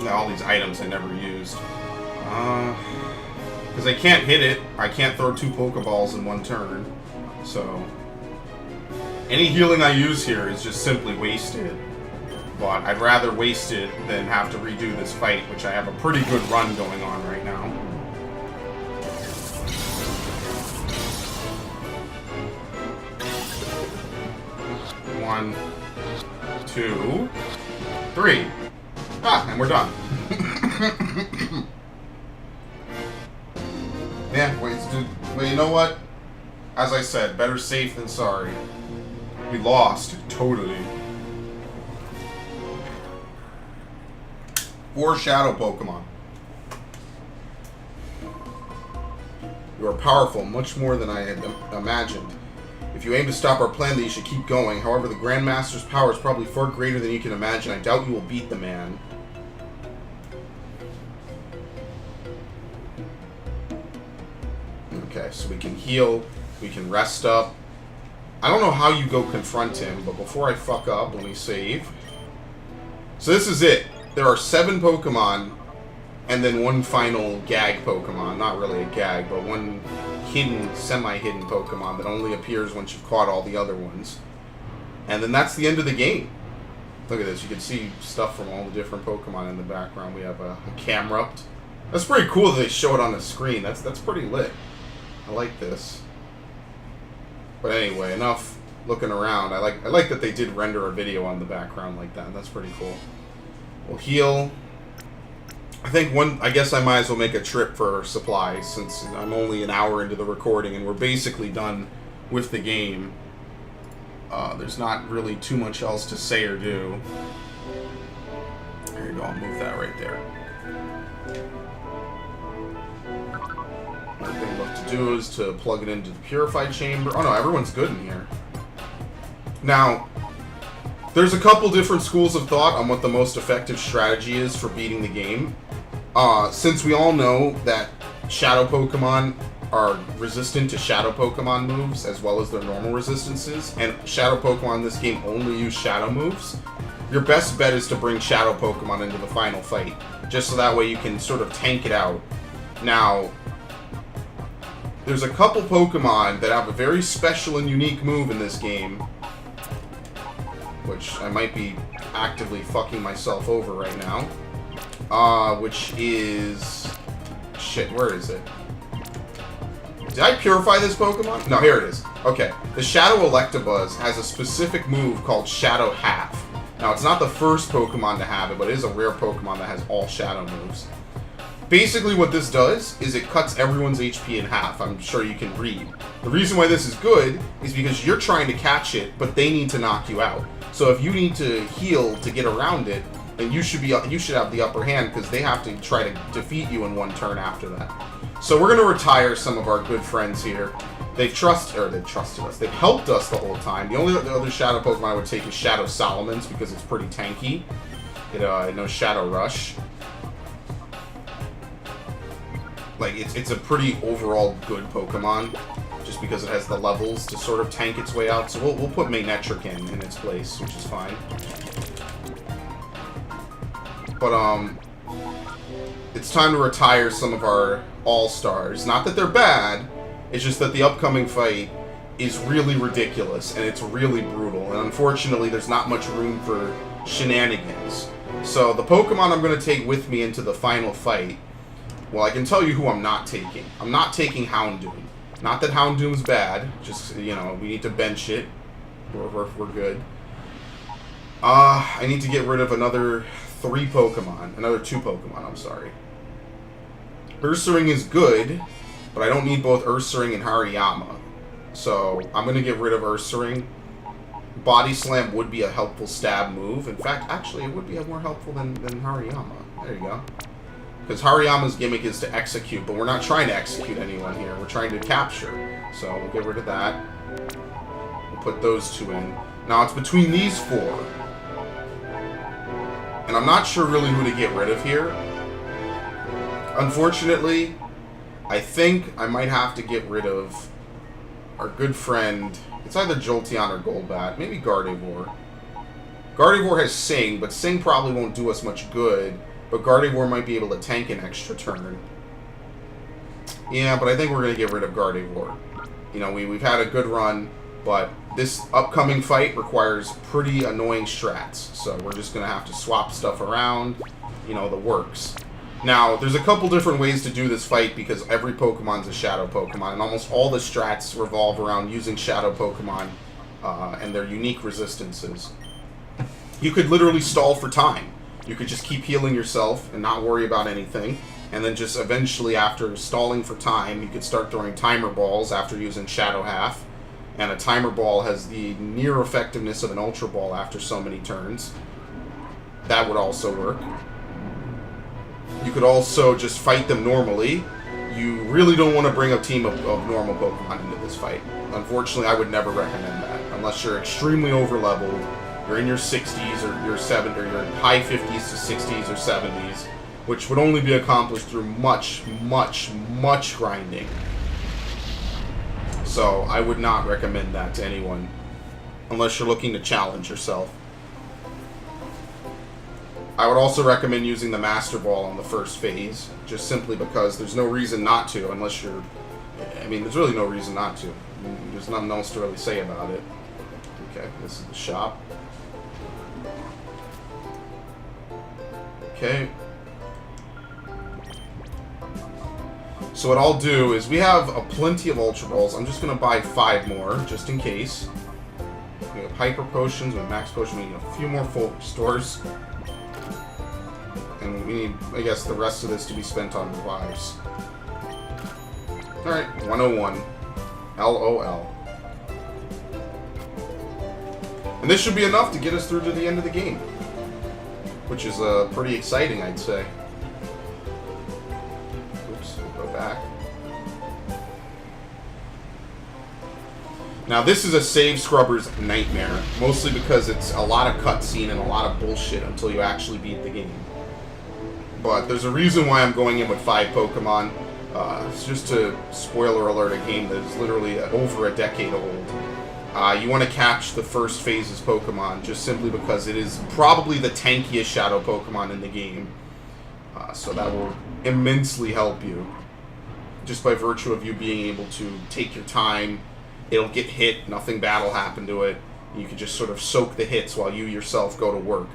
Now, all these items I never used. Because I can't hit it. I can't throw 2 Pokeballs in 1 turn. So, any healing I use here is just simply wasted. But I'd rather waste it than have to redo this fight, which I have a pretty good run going on right now. One, 2, 3. Ah, and we're done. Yeah, well, you know what? As I said, better safe than sorry. We lost, totally. 4 Shadow Pokemon. You are powerful, much more than I had imagined. If you aim to stop our plan, then you should keep going. However, the Grandmaster's power is probably far greater than you can imagine. I doubt you will beat the man. Okay, so we can heal. We can rest up. I don't know how you go confront him, but before I fuck up, let me save. So this is it. There are 7 Pokemon, and then 1 final gag Pokemon. Not really a gag, but 1 hidden, semi-hidden Pokemon that only appears once you've caught all the other ones. And then that's the end of the game. Look at this. You can see stuff from all the different Pokemon in the background. We have a Camerupt. That's pretty cool that they show it on the screen. That's pretty lit. I like this. But anyway, enough looking around. I like that they did render a video on the background like that. That's pretty cool. We'll heal. I guess I might as well make a trip for supplies since I'm only an hour into the recording and we're basically done with the game. There's not really too much else to say or do. There you go, I'll move that right there. One thing left to do is to plug it into the purified chamber. Oh no, everyone's good in here. Now, there's a couple different schools of thought on what the most effective strategy is for beating the game. Since we all know that Shadow Pokemon are resistant to Shadow Pokemon moves as well as their normal resistances, and Shadow Pokemon in this game only use Shadow moves, your best bet is to bring Shadow Pokemon into the final fight, just so that way you can sort of tank it out. Now, there's a couple Pokemon that have a very special and unique move in this game, which I might be actively fucking myself over right now. Which is... Shit, where is it? Did I purify this Pokemon? No, here it is. Okay. The Shadow Electabuzz has a specific move called Shadow Half. Now, it's not the first Pokemon to have it, but it is a rare Pokemon that has all Shadow moves. Basically, what this does is it cuts everyone's HP in half. I'm sure you can read. The reason why this is good is because you're trying to catch it, but they need to knock you out. So if you need to heal to get around it, then you should have the upper hand because they have to try to defeat you in one turn after that. So we're going to retire some of our good friends here. They've trusted us. They've helped us the whole time. The only other Shadow Pokemon I would take is Shadow Salamence because it's pretty tanky. It knows Shadow Rush. Like, it's a pretty overall good Pokemon, just because it has the levels to sort of tank its way out. So we'll put Magnetrican in its place, which is fine. But, it's time to retire some of our All-Stars. Not that they're bad, it's just that the upcoming fight is really ridiculous, and it's really brutal. And unfortunately, there's not much room for shenanigans. So the Pokemon I'm going to take with me into the final fight, well, I can tell you who I'm not taking. I'm not taking Houndoom. Not that Houndoom's bad, just, you know, we need to bench it. We're good. I need to get rid of another two Pokemon, I'm sorry. Ursaring is good, but I don't need both Ursaring and Hariyama. So, I'm going to get rid of Ursaring. Body Slam would be a helpful stab move. In fact, actually, it would be more helpful than Hariyama. There you go. Because Hariyama's gimmick is to execute, but we're not trying to execute anyone here. We're trying to capture. So, we'll get rid of that. We'll put those two in. Now, it's between these four. And I'm not sure really who to get rid of here. Unfortunately, I think I might have to get rid of our good friend. It's either Jolteon or Golbat. Maybe Gardevoir. Gardevoir has Sing, but Sing probably won't do us much good. But Gardevoir might be able to tank an extra turn. Yeah, but I think we're going to get rid of Gardevoir. You know, we've had a good run, but this upcoming fight requires pretty annoying strats. So we're just going to have to swap stuff around. You know, the works. Now, there's a couple different ways to do this fight because every Pokemon's a Shadow Pokemon, and almost all the strats revolve around using Shadow Pokemon and their unique resistances. You could literally stall for time. You could just keep healing yourself and not worry about anything, and then just eventually, after stalling for time, you could start throwing Timer Balls after using Shadow Half, and a Timer Ball has the near effectiveness of an Ultra Ball after so many turns. That would also work. You could also just fight them normally. You really don't want to bring a team of normal Pokemon into this fight. Unfortunately, I would never recommend that. Unless you're extremely over-leveled, you're in your 60s or your your high 50s to 60s or 70s, which would only be accomplished through much, much, much grinding. So, I would not recommend that to anyone, unless you're looking to challenge yourself. I would also recommend using the Master Ball on the first phase, just simply because there's no reason not to, unless you're... I mean, there's really no reason not to. I mean, there's nothing else to really say about it. Okay, this is the shop. Okay. So what I'll do is, we have plenty of Ultra Balls. I'm just going to buy 5 more, just in case. We have Hyper Potions, we have Max Potions, we need a few more full stores. and we need, I guess, the rest of this to be spent on revives. Alright, 101. LOL. And this should be enough to get us through to the end of the game. Which is pretty exciting, I'd say. Oops, we'll go back. Now, this is a save scrubber's nightmare. Mostly because it's a lot of cutscene and a lot of bullshit until you actually beat the game. But there's a reason why I'm going in with 5 Pokemon. It's just to spoiler alert a game that is literally over a decade old. You want to catch the first phase's Pokemon just simply because it is probably the tankiest Shadow Pokemon in the game. So that will immensely help you. Just by virtue of you being able to take your time. It'll get hit, nothing bad will happen to it. You can just sort of soak the hits while you yourself go to work.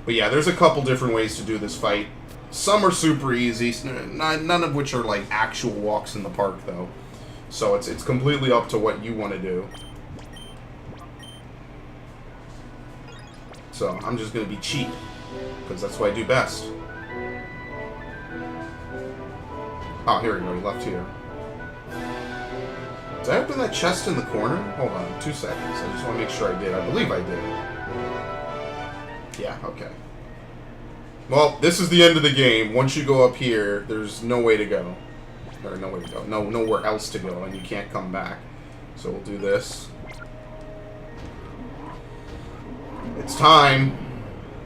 But yeah, there's a couple different ways to do this fight. Some are super easy, none of which are like actual walks in the park though. So it's completely up to what you want to do. So I'm just going to be cheap, because that's what I do best. Oh, here we go, he left here. Did I open that chest in the corner? Hold on, 2 seconds. I just want to make sure I did. I believe I did. Yeah, okay. Well, this is the end of the game. Once you go up here, there's no way to go. Or no way to go. Nowhere else to go, and you can't come back. So we'll do this. It's time.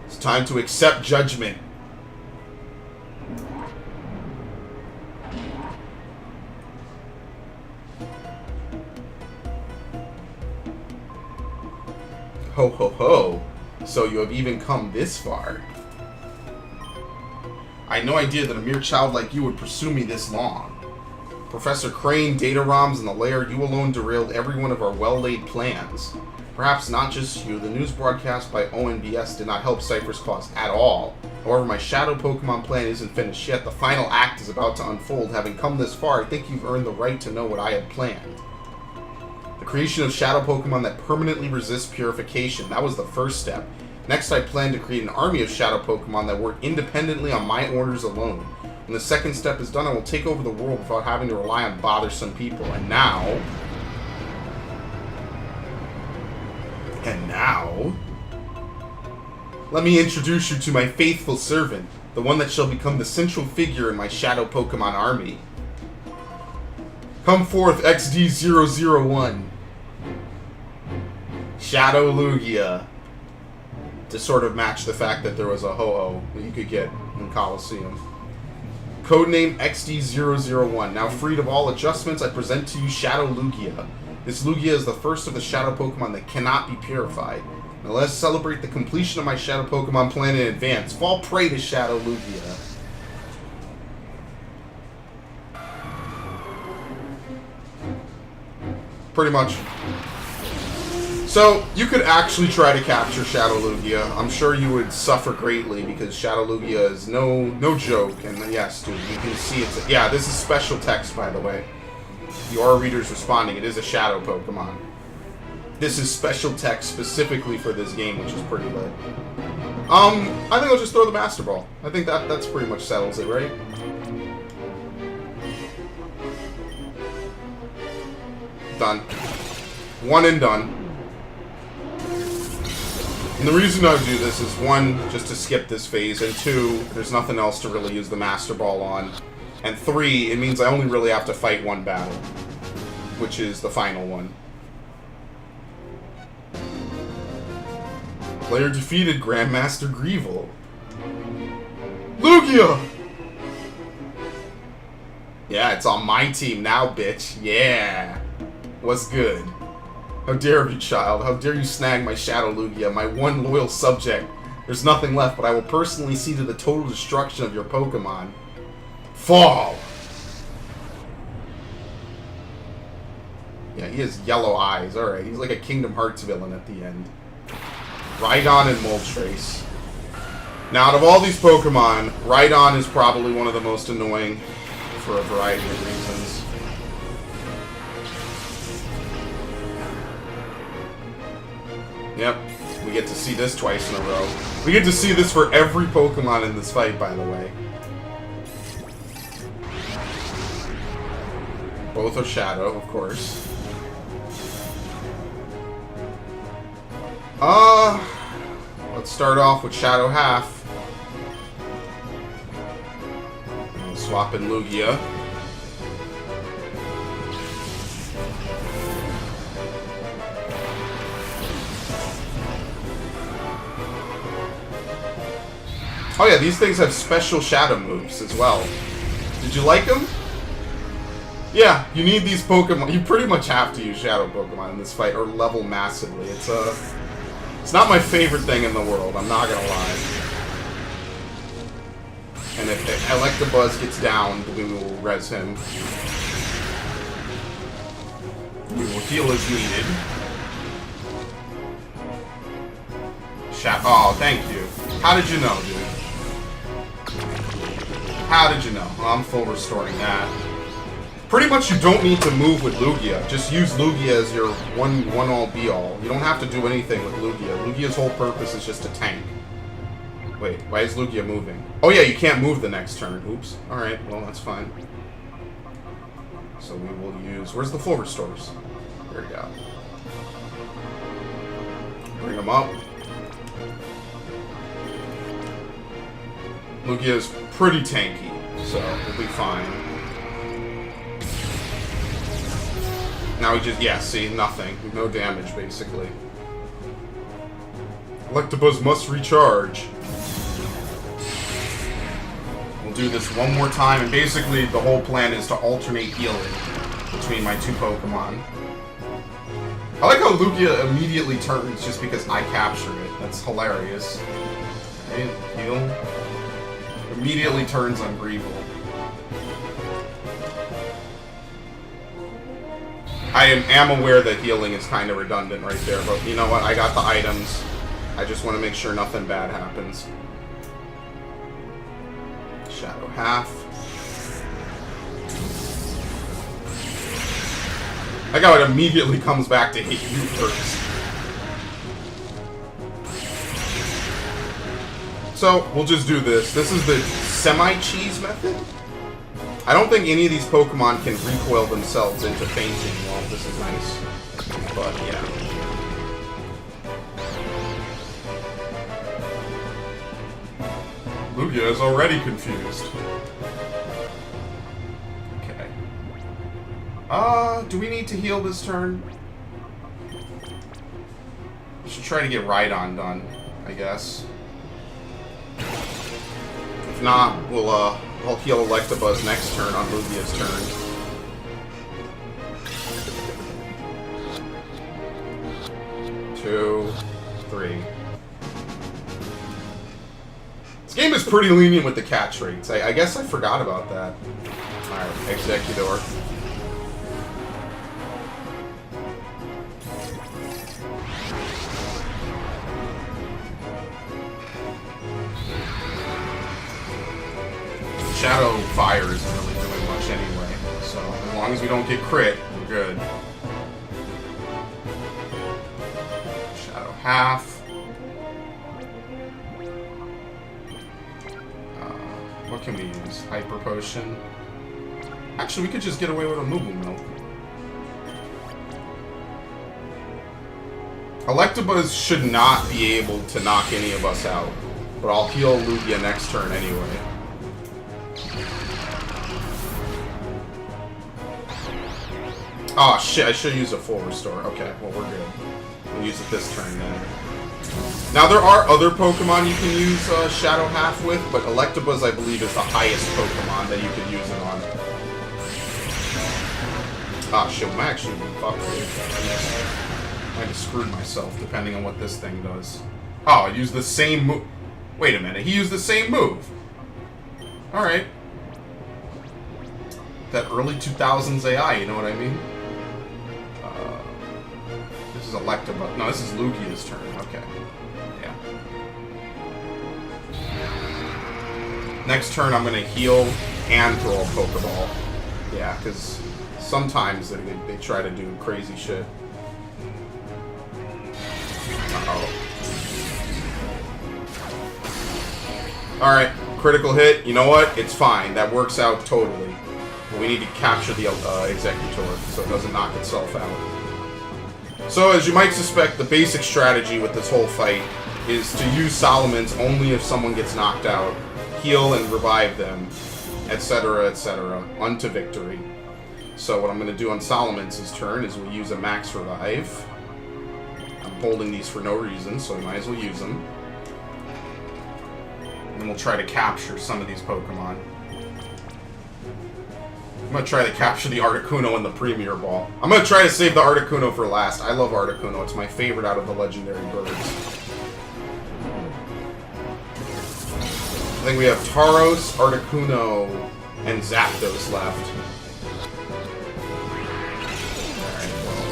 It's time to accept judgment. Ho ho ho. So you have even come this far. I had no idea that a mere child like you would pursue me this long. Professor Crane, data ROMs, and the lair, you alone derailed every one of our well-laid plans. Perhaps not just you, the news broadcast by ONBS did not help Cypher's cause at all. However, my Shadow Pokemon plan isn't finished yet. The final act is about to unfold. Having come this far, I think you've earned the right to know what I had planned. The creation of Shadow Pokemon that permanently resist purification. That was the first step. Next, I plan to create an army of Shadow Pokemon that work independently on my orders alone. When the second step is done, I will take over the world without having to rely on bothersome people. And now... let me introduce you to my faithful servant, the one that shall become the central figure in my Shadow Pokemon army. Come forth, XD001. Shadow Lugia. To sort of match the fact that there was a Ho-Oh that you could get in Coliseum. Codename XD001. Now freed of all adjustments, I present to you Shadow Lugia. This Lugia is the first of the Shadow Pokemon that cannot be purified. Now let's celebrate the completion of my Shadow Pokemon plan in advance. Fall prey to Shadow Lugia. Pretty much. So, you could actually try to capture Shadow Lugia. I'm sure you would suffer greatly because Shadow Lugia is no joke. And yes, dude, you can see it's... yeah, this is special text, by the way. The aura reader's responding. It is a Shadow Pokemon. This is special text specifically for this game, which is pretty lit. I think I'll just throw the Master Ball. I think that's pretty much settles it, right? Done. One and done. And the reason I do this is, one, just to skip this phase, and two, there's nothing else to really use the Master Ball on. And three, it means I only really have to fight one battle, which is the final one. Player defeated Grandmaster Greevil. Lugia! Yeah, it's on my team now, bitch. Yeah. What's good? How dare you, child? How dare you snag my Shadow Lugia, my one loyal subject? There's nothing left, but I will personally see to the total destruction of your Pokemon. Fall! Yeah, he has yellow eyes. Alright, he's like a Kingdom Hearts villain at the end. Rhydon and Moltres. Now, out of all these Pokemon, Rhydon is probably one of the most annoying for a variety of reasons. Yep. We get to see this twice in a row. We get to see this for every Pokemon in this fight, by the way. Both are Shadow, of course. Let's start off with Shadow Half. We'll swap in Lugia. Oh yeah, these things have special Shadow moves as well. Did you like them? Yeah, you need these Pokemon. You pretty much have to use Shadow Pokemon in this fight or level massively. It's not my favorite thing in the world, I'm not gonna lie. And if Electabuzz gets down, we will res him. We will heal as needed. Oh, thank you. How did you know, dude? How did you know? Well, I'm full restoring that. Pretty much you don't need to move with Lugia. Just use Lugia as your one-all be-all. You don't have to do anything with Lugia. Lugia's whole purpose is just to tank. Wait, why is Lugia moving? Oh yeah, you can't move the next turn. Oops. Alright, well that's fine. So we will use... Where's the full restores? There we go. Bring them up. Lugia is pretty tanky, so we'll be fine. Now we just, yeah, see, nothing. No damage, basically. Electabuzz must recharge. We'll do this one more time, and basically the whole plan is to alternate healing between my two Pokemon. I like how Lugia immediately turns just because I captured it. That's hilarious. Okay, heal. Immediately turns on Greevil. I am aware that healing is kind of redundant right there, but you know what? I got the items. I just want to make sure nothing bad happens. Shadow Half. I got it immediately comes back to hit you first. So, we'll just do this. This is the semi-cheese method. I don't think any of these Pokemon can recoil themselves into fainting. Well, this is nice. But, yeah. Lugia is already confused. Okay. Do we need to heal this turn? We should try to get Rhydon done, I guess. If not, I'll heal Electabuzz next turn on Lugia's turn. Two, three. This game is pretty lenient with the catch rates. I guess I forgot about that. Alright, Executor. Shadow Fire isn't really doing much anyway, so as long as we don't get crit, we're good. Shadow Half. What can we use? Hyper Potion. Actually, we could just get away with a Moo Moo Milk. Electabuzz should not be able to knock any of us out, but I'll heal Lugia next turn anyway. Oh shit, I should use a full restore. Okay, well we're good. We'll use it this turn then. Now there are other Pokemon you can use Shadow Half with, but Electabuzz I believe is the highest Pokemon that you can use it on. Ah shit, I actually fucked it. I just screwed myself depending on what this thing does. Oh, I used the same move. Wait a minute, he used the same move. Alright. That early 2000s AI, you know what I mean? This is Electabuzz. No, this is Lugia's turn. Okay. Yeah. Next turn, I'm going to heal and throw a Pokeball. Yeah, because sometimes they try to do crazy shit. Uh-oh. Alright, critical hit. You know what? It's fine. That works out totally. We need to capture the Executor so it doesn't knock itself out. So, as you might suspect, the basic strategy with this whole fight is to use Solomons only if someone gets knocked out, heal and revive them, etc., unto victory. So what I'm going to do on Solomons' turn is we'll use a max revive. I'm holding these for no reason, so I might as well use them. And we'll try to capture some of these Pokemon. I'm going to try to capture the Articuno in the Premier Ball. I'm going to try to save the Articuno for last. I love Articuno. It's my favorite out of the legendary birds. I think we have Tauros, Articuno, and Zapdos left. Alright, well,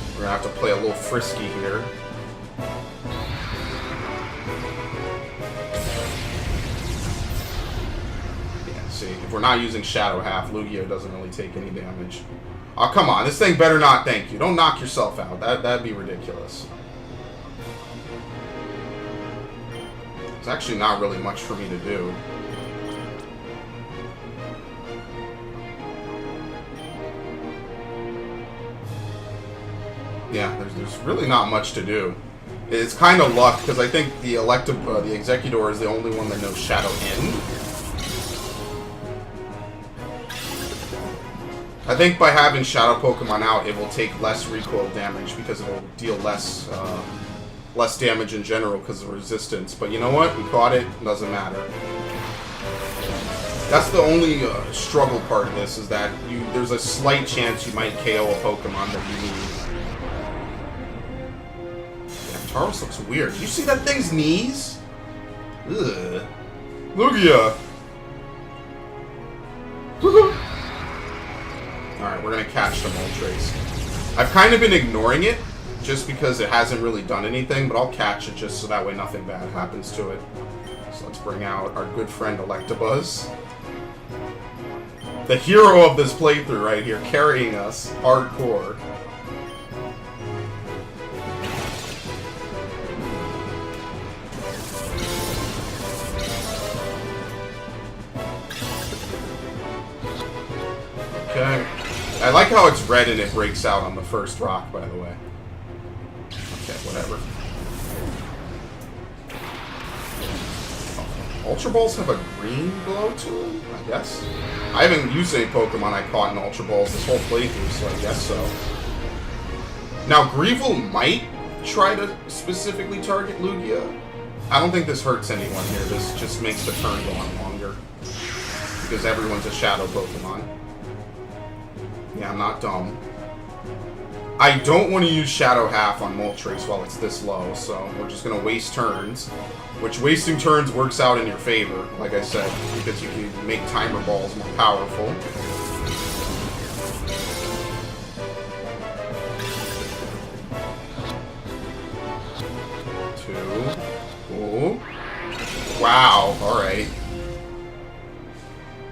we're going to have to play a little frisky here. See, if we're not using Shadow Half, Lugia doesn't really take any damage. Oh, come on. This thing better not thank you. Don't knock yourself out. That'd be ridiculous. It's actually not really much for me to do. Yeah, there's really not much to do. It's kind of luck, because I think the the Executor is the only one that knows Shadow End. I think by having Shadow Pokemon out, it will take less recoil damage because it will deal less damage in general because of resistance. But you know what? We caught it. Doesn't matter. That's the only struggle part of this, is that there's a slight chance you might KO a Pokemon that you need. Yeah, Tauros looks weird. Do you see that thing's knees? Ugh. Lugia! Alright, we're going to catch the Moltres. I've kind of been ignoring it, just because it hasn't really done anything, but I'll catch it just so that way nothing bad happens to it. So let's bring out our good friend Electabuzz. The hero of this playthrough right here, carrying us hardcore. Okay. I like how it's red and it breaks out on the first rock, by the way. Okay, whatever. Ultra Balls have a green glow to them, I guess. I haven't used any Pokemon I caught in Ultra Balls this whole playthrough, so I guess so. Now, Greevil might try to specifically target Lugia. I don't think this hurts anyone here. This just makes the turn go on longer. Because everyone's a Shadow Pokemon. Yeah, I'm not dumb. I don't want to use Shadow Half on Moltres while it's this low, so we're just going to waste turns. Which wasting turns works out in your favor, like I said, because you can make Timer Balls more powerful. Two. Ooh. Wow, alright.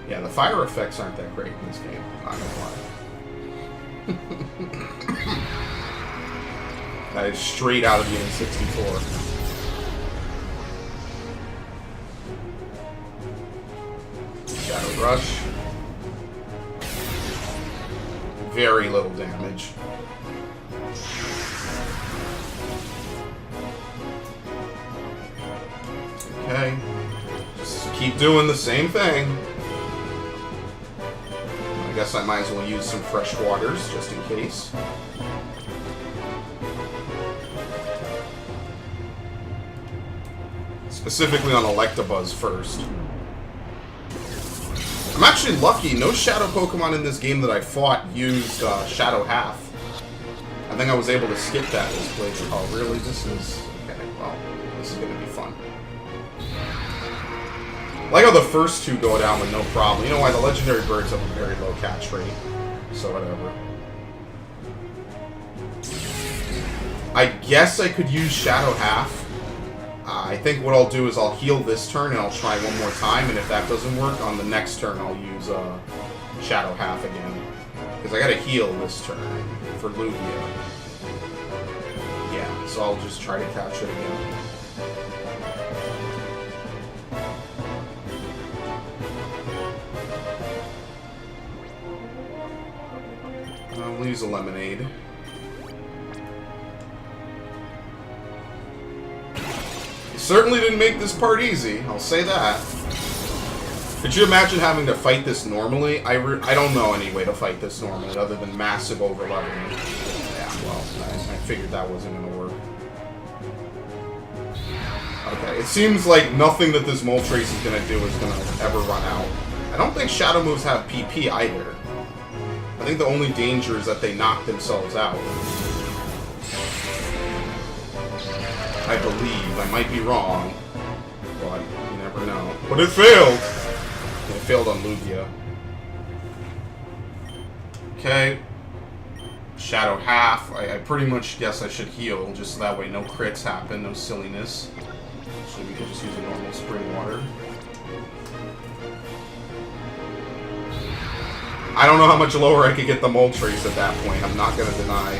Yeah, the fire effects aren't that great in this game, not gonna lie. That is straight out of the N64. Shadow Rush. Very little damage. Okay. Just keep doing the same thing. I guess I might as well use some fresh waters, just in case. Specifically on Electabuzz first. I'm actually lucky. No Shadow Pokemon in this game that I fought used Shadow Half. I think I was able to skip that this playthrough. Oh, really? This is... Okay, well, this is going to be fun. I like how the first two go down with no problem. You know why? The legendary birds have a very low catch rate. So whatever. I guess I could use Shadow Half. I think what I'll do is I'll heal this turn and I'll try one more time. And if that doesn't work, on the next turn I'll use Shadow Half again. Because I gotta heal this turn for Lugia. Yeah, so I'll just try to catch it again. use a lemonade. He certainly didn't make this part easy, I'll say that. Could you imagine having to fight this normally? I don't know any way to fight this normally other than massive overleveling. Yeah, well, I figured that wasn't going to work. Okay, it seems like nothing that this Moltres is going to do is going to ever run out. I don't think Shadow moves have PP either. I think the only danger is that they knock themselves out. I believe. I might be wrong. But you never know. But it failed! It failed on Lugia. Okay. Shadow half. I pretty much guess I should heal, just so that way no crits happen, no silliness. So we can just use a normal spring water. I don't know how much lower I could get the Moltres at that point, I'm not gonna deny.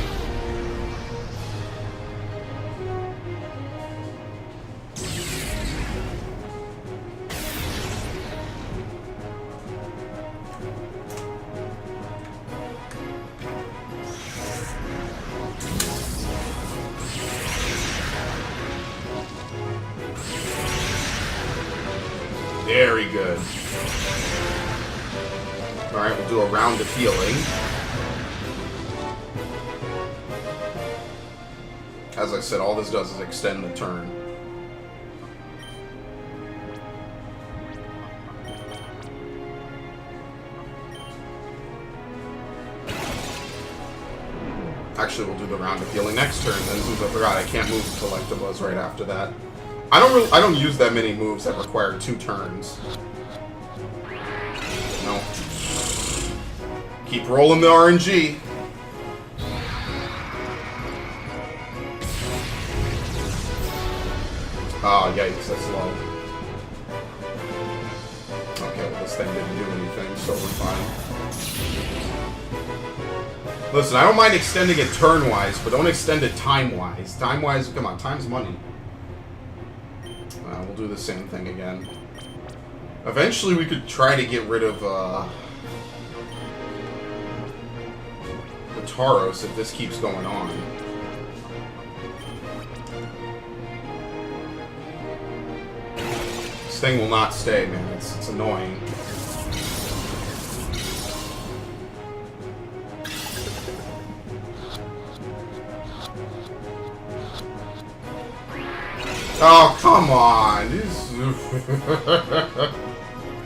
Very good. Alright, we'll do a round of healing. As I said, all this does is extend the turn. Actually, we'll do the round of healing next turn, then, since I forgot I can't move to Electabuzz right after that. I don't use that many moves that require 2 turns. No. Keep rolling the RNG. Oh, yikes, that's low. Okay, well, this thing didn't do anything, so we're fine. Listen, I don't mind extending it turn-wise, but don't extend it time-wise. Time-wise, come on, time's money. We'll do the same thing again. Eventually, we could try to get rid of, the Tauros if this keeps going on. This thing will not stay, man. It's annoying. Oh, come on!